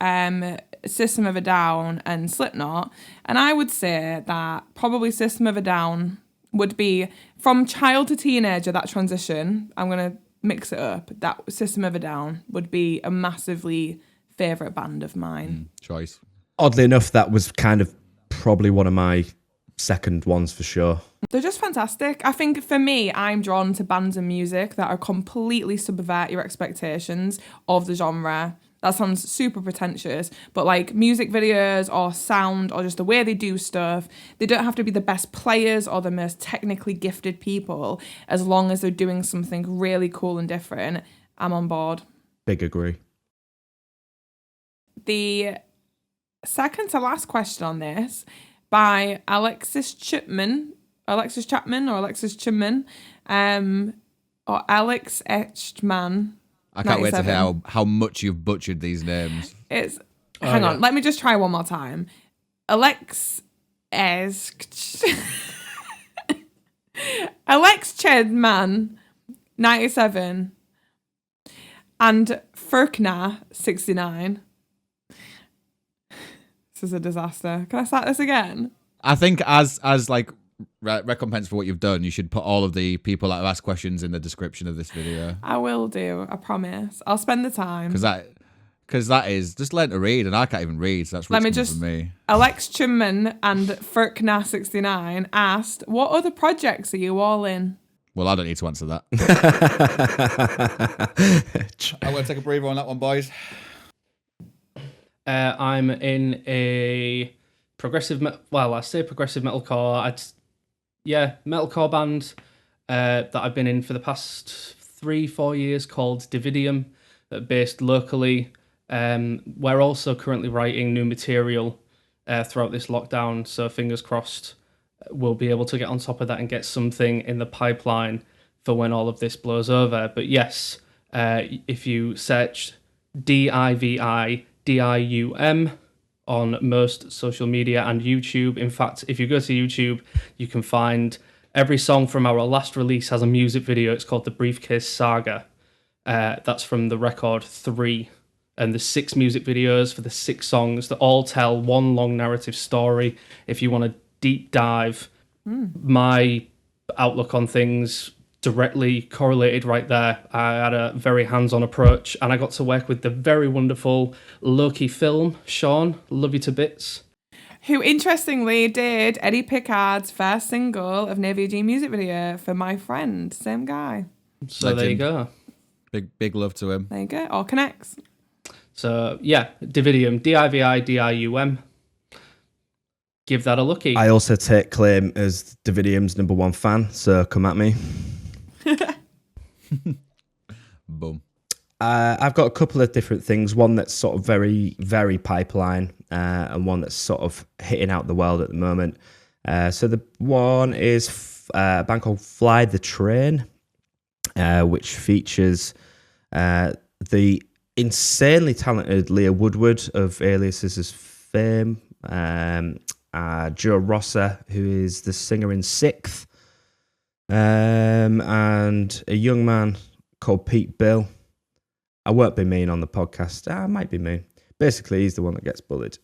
System of a Down and Slipknot. And I would say that probably System of a Down would be from child to teenager, that transition. I'm going to mix it up. That System of a Down would be a massively favourite band of mine. Choice. Oddly enough, that was kind of probably one of my second ones for sure. They're just fantastic. I think for me, I'm drawn to bands and music that are completely subvert your expectations of the genre. That sounds super pretentious, but like music videos or sound or just the way they do stuff, they don't have to be the best players or the most technically gifted people. As long as they're doing something really cool and different, I'm on board. Big agree. The second to last question on this by Alexis Chapman, or Alex Chapman, or Alex Echtman. I can't wait to 97. hear how much you've butchered these names. Hang on, let me just try one more time. Alex Chedman, 97, and Furkna, 69. This is a disaster. Can I start this again? I think as like recompense for what you've done, you should put all of the people that have asked questions in the description of this video. I will do, I promise. I'll spend the time. Because that is just learn to read, and I can't even read, so that's Let me rich just, for me. Alex Chimman and Furkna69 asked, what other projects are you all in? Well, I don't need to answer that. I'm going to take a breather on that one, boys. I'm in a progressive metalcore. Metalcore band that I've been in for the past 3-4 years called Dividium, based locally. We're also currently writing new material throughout this lockdown, so fingers crossed we'll be able to get on top of that and get something in the pipeline for when all of this blows over. But yes, if you search DIVIDIUM on most social media and YouTube. In fact, if you go to YouTube, you can find every song from our last release has a music video. It's called The Briefcase Saga. That's from the record 3. And there's 6 music videos for the 6 songs that all tell one long narrative story. If you want to deep dive, my outlook on things directly correlated right there. I had a very hands-on approach, and I got to work with the very wonderful Loki Film, Sean, love you to bits. Who interestingly did Eddi Pickard's first single of Navier Gene music video for My Friend, same guy. So There you go. Big love to him. There you go, all connects. So yeah, Dividium, DIVIDIUM. Give that a looky. I also take claim as Dividium's #1 fan, so come at me. Boom. I've got a couple of different things. One that's sort of very, very pipeline, and one that's sort of hitting out the world at the moment. So the one is a band called Fly the Train, which features the insanely talented Leah Woodward of Aliases' fame, Joe Rosser, who is the singer in Sixth, and a young man called Pete Bill. I won't be mean on the podcast. I might be mean. Basically, he's the one that gets bullied.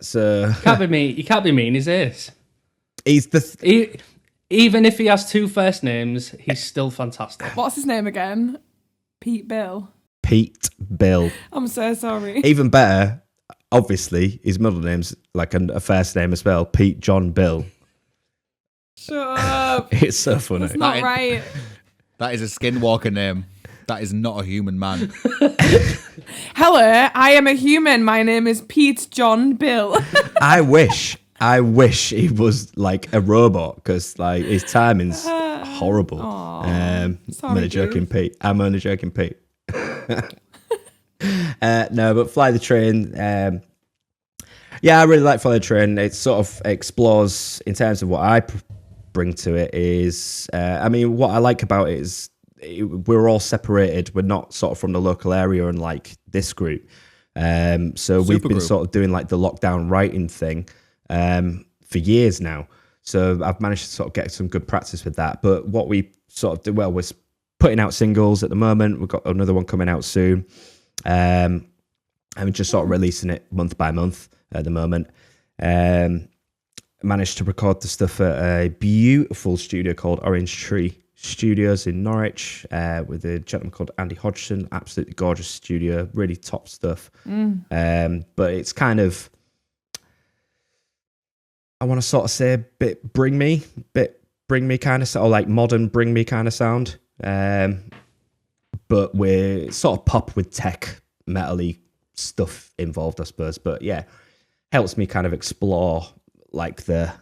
So can't be mean. You can't be mean. He's this. He's the. Even if he has 2 first names, he's still fantastic. What's his name again? Pete Bill. Pete Bill. I'm so sorry. Even better, obviously, his middle name's like a first name as well. Pete John Bill. Shut up. It's so funny. That's not right. That is a skinwalker name. That is not a human man. Hello, I am a human. My name is Pete John Bill. I wish he was like a robot, because like his timing's horrible. I'm only joking, Pete. I'm only joking, Pete. No, but Fly the Train. Yeah, I really like Fly the Train. It sort of explores, in terms of what I bring to it, is I mean, what I like about it is we're all separated. We're not sort of from the local area, and like this group. So we've been sort of doing like the lockdown writing thing for years now. So I've managed to sort of get some good practice with that. But what we sort of do well was putting out singles at the moment. We've got another one coming out soon. And we're just sort of releasing it month by month at the moment. managed to record the stuff at a beautiful studio called Orange Tree Studios in Norwich with a gentleman called Andy Hodgson. Absolutely gorgeous studio, really top stuff. But it's kind of, I want to sort of say, bit bring me kind of, or like modern bring me kind of sound. But we're sort of pop with tech, metal-y stuff involved, I suppose. But yeah, helps me kind of explore like the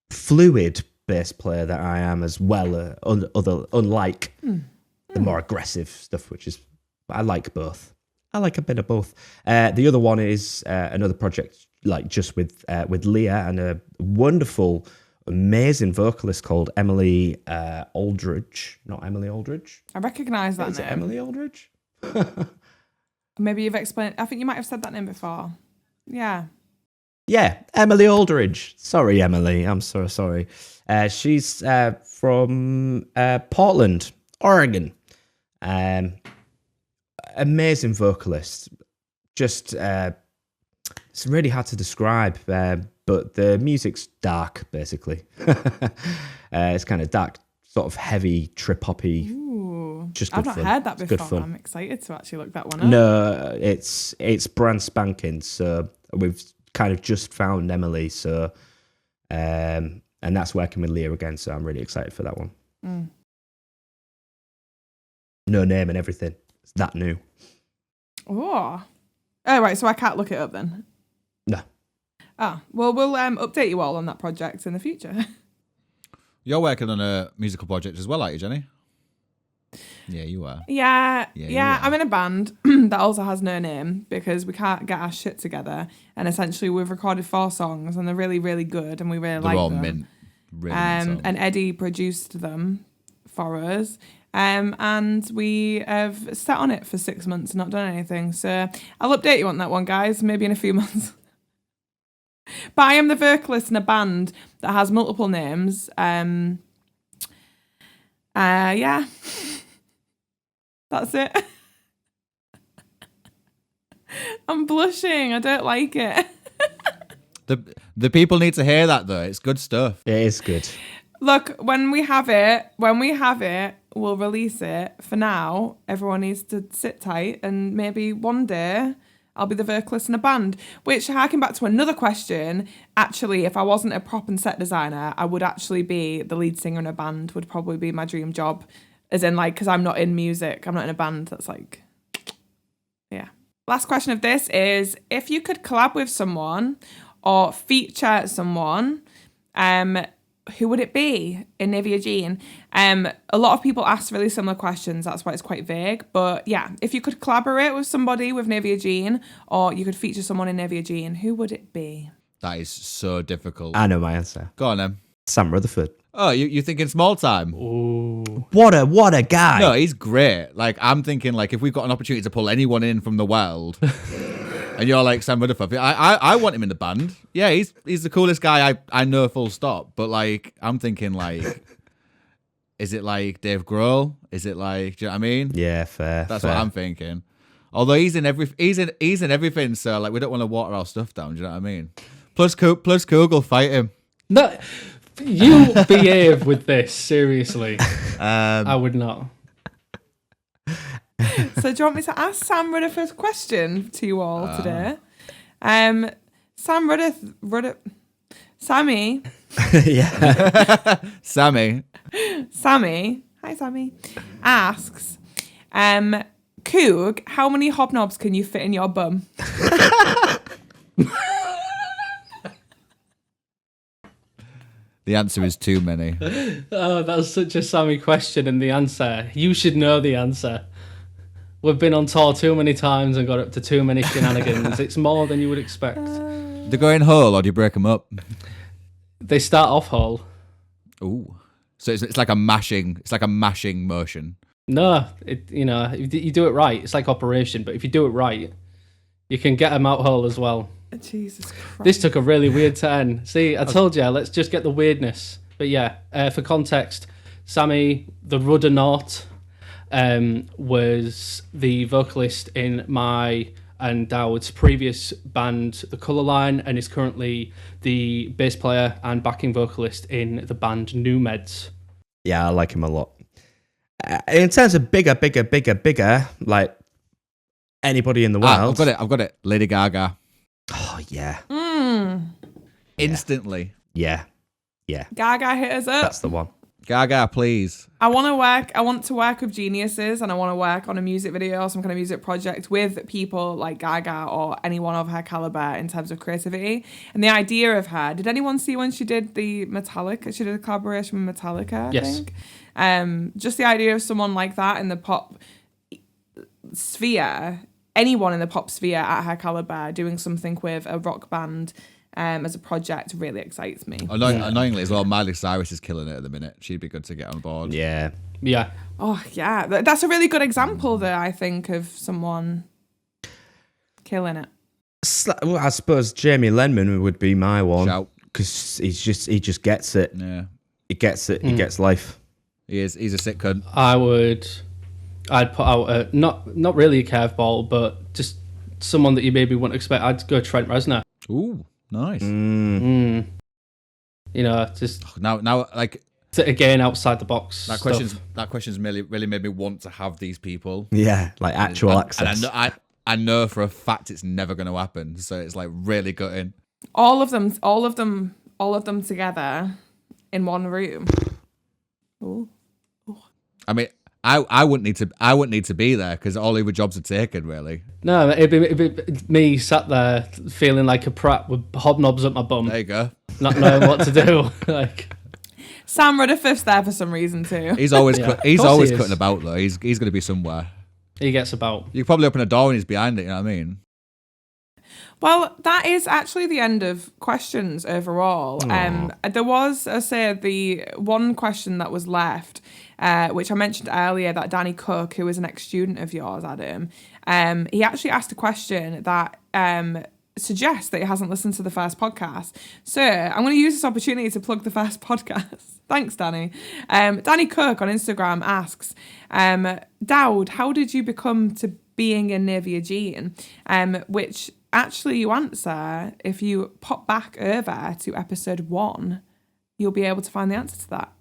fluid bass player that I am, as well, unlike the more aggressive stuff, which is, I like both. I like a bit of both. The other one is another project, like just with Leah and a wonderful, amazing vocalist called Emily Aldridge. Not Emily Aldridge. I recognise that Is name. it Emily Aldridge? Maybe you've explained. I think you might have said that name before. Yeah. Yeah, Emily Aldridge. Sorry, Emily. I'm so sorry. She's from Portland, Oregon. Amazing vocalist. Just, it's really hard to describe, but the music's dark, basically. It's kind of dark, sort of heavy, trip-hoppy. Ooh. Just good I've not fun. heard that It's good before. fun. I'm excited to actually look that one up. No, it's brand spanking. So we've kind of just found Emily. So, and that's working with Leah again. So I'm really excited for that one. No name and everything. It's that new. Oh, right. So I can't look it up then. No. Ah, well, we'll update you all on that project in the future. You're working on a musical project as well, aren't you, Jenny? Yeah, you are. Yeah, you are. I'm in a band that also has no name because we can't get our shit together. And essentially, we've recorded 4 songs and they're really, really good, and we really They're like all them. mint. Really mint songs. And Eddie produced them for us. And we have sat on it for 6 months and not done anything. So I'll update you on that one, guys, maybe in a few months. But I am the vocalist in a band that has multiple names. Yeah. That's it. I'm blushing. I don't like it. The people need to hear that though. It's good stuff. It is good. Look, when we have it, we'll release it. For now, everyone needs to sit tight, and maybe one day I'll be the vocalist in a band. Which, harking back to another question, actually, if I wasn't a prop and set designer, I would actually be the lead singer in a band. Would probably be my dream job. As in, like, because I'm not in music. I'm not in a band. That's like, yeah. Last question of this is, if you could collab with someone or feature someone, who would it be in Navier Gene? A lot of people ask really similar questions. That's why it's quite vague. But yeah, if you could collaborate with somebody with Navier Gene, or you could feature someone in Navier Gene, who would it be? That is so difficult. I know my answer. Go on then. Sam Rutherford. Oh, you're thinking small time? Ooh. What a guy. No, he's great. Like, I'm thinking, like, if we've got an opportunity to pull anyone in from the world, and you're like Sam Rutherford, I want him in the band. Yeah, he's the coolest guy I know, full stop. But like, I'm thinking, like, is it like Dave Grohl? Is it like, do you know what I mean? Yeah, fair. That's fair. what I'm thinking. Although he's in everything, so like we don't want to water our stuff down. Do you know what I mean? Plus Kugel fight him. No, you behave with this seriously. Um, I would not. So do you want me to ask Sam Rutherford's question to you all today? Sam Rutherford, Sammy, Yeah. Sammy. hi Sammy, asks, Coog, how many hobnobs can you fit in your bum? The answer is too many. Oh, that's such a Sammy question, and the answer, you should know the answer. We've been on tour too many times and got up to too many shenanigans. It's more than you would expect. They're going whole, or do you break them up? They start off whole. Ooh. So it's like a mashing. It's like a mashing motion. No, if you do it right, it's like operation. But if you do it right, you can get them out whole as well. Jesus Christ. This took a really weird turn. See, I told you, let's just get the weirdness. But yeah, for context, Sammy, the Ruddernaut, was the vocalist in my and Dowd's previous band, The Colour Line, and is currently the bass player and backing vocalist in the band New Meds. Yeah, I like him a lot. In terms of bigger, like anybody in the world. I've got it. Lady Gaga. Oh, yeah. Instantly. Yeah. Gaga hit us up. That's the one. Gaga, please. I want to work with geniuses, and I want to work on a music video or some kind of music project with people like Gaga or anyone of her caliber in terms of creativity. And the idea of her, did anyone see when she did the Metallica? She did a collaboration with Metallica, I think. Just the idea of someone like that in the pop sphere, anyone in the pop sphere at her caliber doing something with a rock band as a project really excites me. Annoyingly as well, Miley Cyrus is killing it at the minute. She'd be good to get on board. Yeah. Oh, yeah. That's a really good example there, I think, of someone killing it. Well, I suppose Jamie Lenman would be my one. 'Cause he just gets it. Yeah. He gets it. He gets life. He's a sick cunt. I'd put out not really a curveball, but just someone that you maybe wouldn't expect. I'd go Trent Reznor. Ooh, nice. You know, just Now, like again outside the box. that question's really made me want to have these people. Yeah, like actual access. And I know for a fact it's never going to happen. So it's like really gutting. All of them together in one room. Ooh. I mean, I wouldn't need to be there because all the jobs are taken. Really. No, it'd be me sat there feeling like a prat with hobnobs up my bum. There you go. Not knowing what to do. Like Sam Rutherford's there for some reason too. He's always He is. cutting about though. He's going to be somewhere. He gets about. You probably open a door and he's behind it. You know what I mean? Well, that is actually the end of questions overall. There was, I say, the one question that was left, which I mentioned earlier, that Danny Cook, who was an ex-student of yours, Adam, he actually asked a question that suggests that he hasn't listened to the first podcast. So I'm going to use this opportunity to plug the first podcast. Thanks, Danny. Danny Cook on Instagram asks, Dowd, how did you become to being in Navier Gene? Which actually you answer if you pop back over to episode 1. You'll be able to find the answer to that.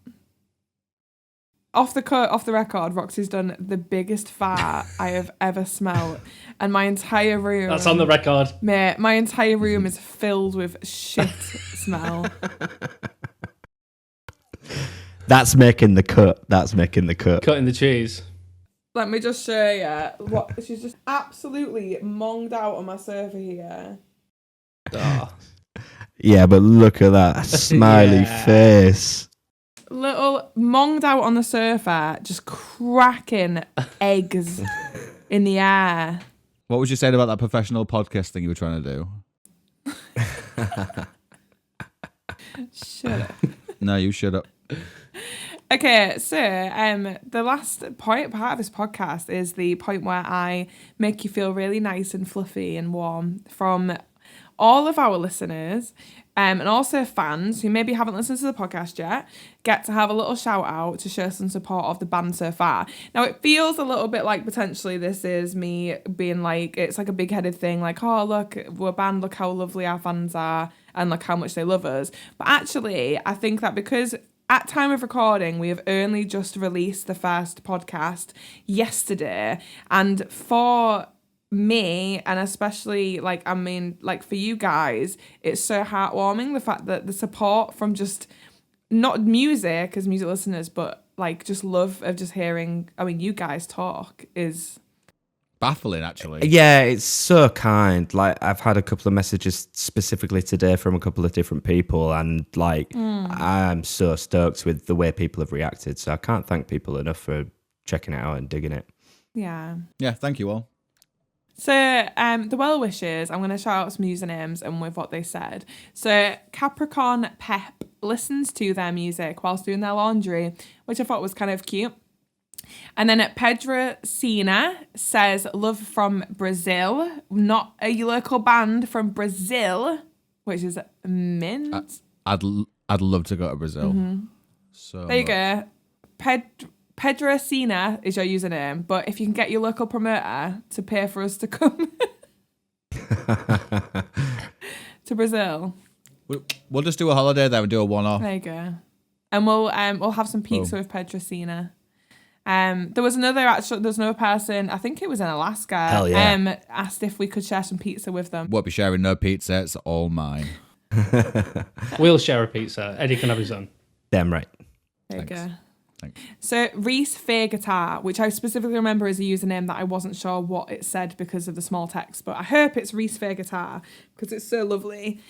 Off the record, Roxy's done the biggest fart I have ever smelled, and my entire room. That's on the record. Mate, my entire room is filled with shit smell. That's making the cut. Cutting the cheese. Let me just show you what she's just absolutely monged out on my sofa here. Oh. Yeah, but look at that smiley face. Little monged out on the sofa, just cracking eggs in the air. What was you saying about that professional podcast thing you were trying to do? Shut up. No, you shut up. Okay, so the last part of this podcast is the point where I make you feel really nice and fluffy and warm from all of our listeners and also fans who maybe haven't listened to the podcast yet, get to have a little shout out to show some support of the band so far. Now, it feels a little bit like potentially this is me being like, it's like a big-headed thing, like, oh, look, we're a band, look how lovely our fans are and look how much they love us. But actually, I think that because at time of recording, we have only just released the first podcast yesterday. And for me, and especially, for you guys, it's so heartwarming, the fact that the support from just, not music as music listeners, but, just love of just hearing, you guys talk is baffling, actually. Yeah, it's so kind. I've had a couple of messages specifically today from a couple of different people, and I'm so stoked with the way people have reacted. So I can't thank people enough for checking it out and digging it. Yeah. Yeah, thank you all. So the well wishes, I'm going to shout out some usernames and with what they said. So Capricorn Pep listens to their music whilst doing their laundry, which I thought was kind of cute. And then Pedro Sina says, love from Brazil, not a local band from Brazil, which is mint. I'd love to go to Brazil. Mm-hmm. So there you go. Pedro Sina is your username, but if you can get your local promoter to pay for us to come To Brazil. We'll just do a holiday there and do a one-off. There you go. And we'll have some pizza with Petrosina. There was another person, I think it was in Alaska. Hell yeah. Asked if we could share some pizza with them. Won't be sharing no pizza. It's all mine. We'll share a pizza. Eddie can have his own. Damn right. There you Thanks. go. Thanks. So Reese Fair Guitar, which I specifically remember as a username that I wasn't sure what it said because of the small text, but I hope it's Reese Fair Guitar because it's so lovely.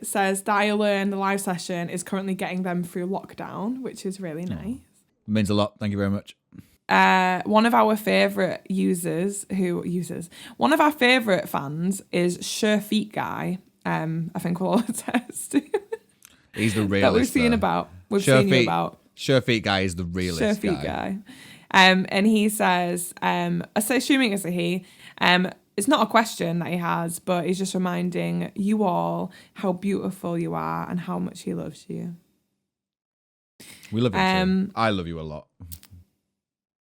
Says Dial Learn, the live session, is currently getting them through lockdown, which is really nice. It means a lot. Thank you very much. One of our favourite one of our favourite fans is Sure Feet Guy. I think we'll all attest. He's the realist. That we've seen about. We've Sure seen you about. Sure Feet Guy is the realist Sure Feet Guy. And he says, assuming it's a he, it's not a question that he has, but he's just reminding you all how beautiful you are and how much he loves you. We love you too. I love you a lot.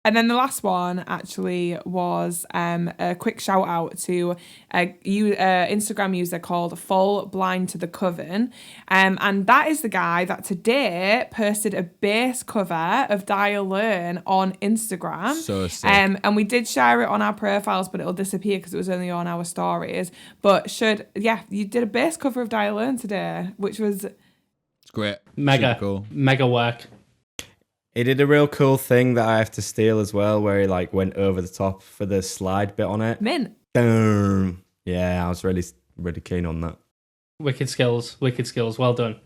And then the last one actually was a quick shout out to a Instagram user called Full Blind to the Coven. And that is the guy that today posted a bass cover of Dial Learn on Instagram. So sick. And we did share it on our profiles, but it'll disappear because it was only on our stories. But you did a bass cover of Dial Learn today, which was... It's great. Mega. Super cool. Mega work. He did a real cool thing that I have to steal as well, where he like went over the top for the slide bit on it. mint. Yeah, I was really, really keen on that. Wicked skills. Well done.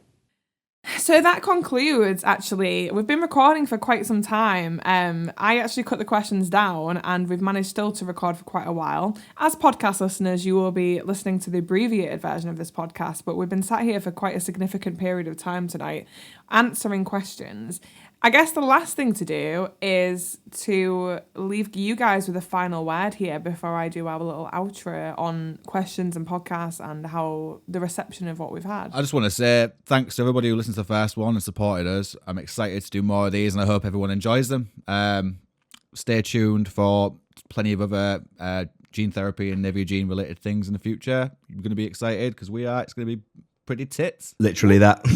So that concludes, actually. We've been recording for quite some time. I actually cut the questions down and we've managed still to record for quite a while. As podcast listeners, you will be listening to the abbreviated version of this podcast, but we've been sat here for quite a significant period of time tonight answering questions. I guess the last thing to do is to leave you guys with a final word here before I do our little outro on questions and podcasts and how the reception of what we've had. I just want to say thanks to everybody who listened to the first one and supported us. I'm excited to do more of these and I hope everyone enjoys them. Stay tuned for plenty of other gene therapy and Navier Gene related things in the future. You're going to be excited because we are. It's going to be pretty tits. Literally that.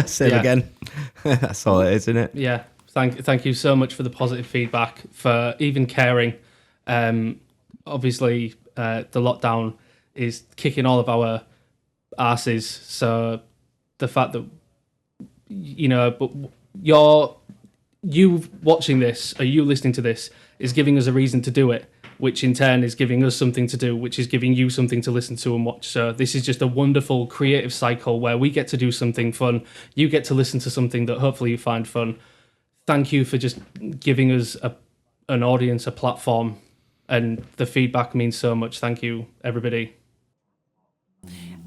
Say it again. That's all it is, isn't it? Yeah. Thank you so much for the positive feedback, for even caring. Obviously, the lockdown is kicking all of our asses. So the fact that, but you watching this, or you listening to this, is giving us a reason to do it, which in turn is giving us something to do, which is giving you something to listen to and watch. So this is just a wonderful creative cycle where we get to do something fun. You get to listen to something that hopefully you find fun. Thank you for just giving us an audience, a platform, and the feedback means so much. Thank you, everybody.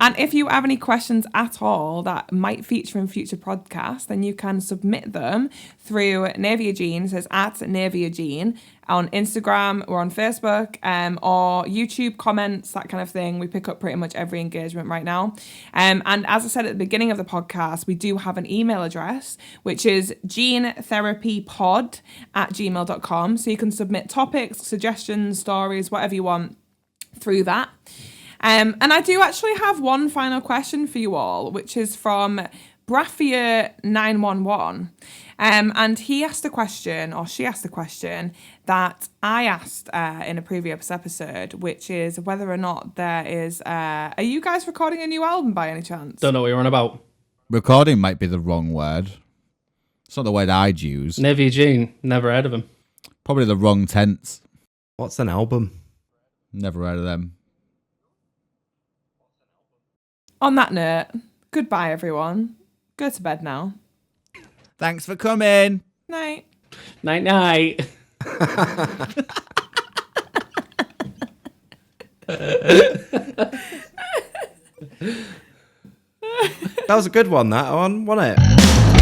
And if you have any questions at all that might feature in future podcasts, then you can submit them through Navier Gene, says at Navier Gene, on Instagram or on Facebook, or YouTube comments, that kind of thing. We pick up pretty much every engagement right now. And as I said at the beginning of the podcast, we do have an email address, which is genetherapypod@gmail.com. So you can submit topics, suggestions, stories, whatever you want through that. And I do actually have one final question for you all, which is from Braffia911. And he asked a question, or she asked a question, that I asked in a previous episode, which is whether or not there is... are you guys recording a new album by any chance? Don't know what you're on about. Recording might be the wrong word. It's not the word I'd use. Navier Gene, never heard of him. Probably the wrong tense. What's an album? Never heard of them. On that note, goodbye, everyone. Go to bed now. Thanks for coming. Night. Night night. That was a good one, that one, wasn't it?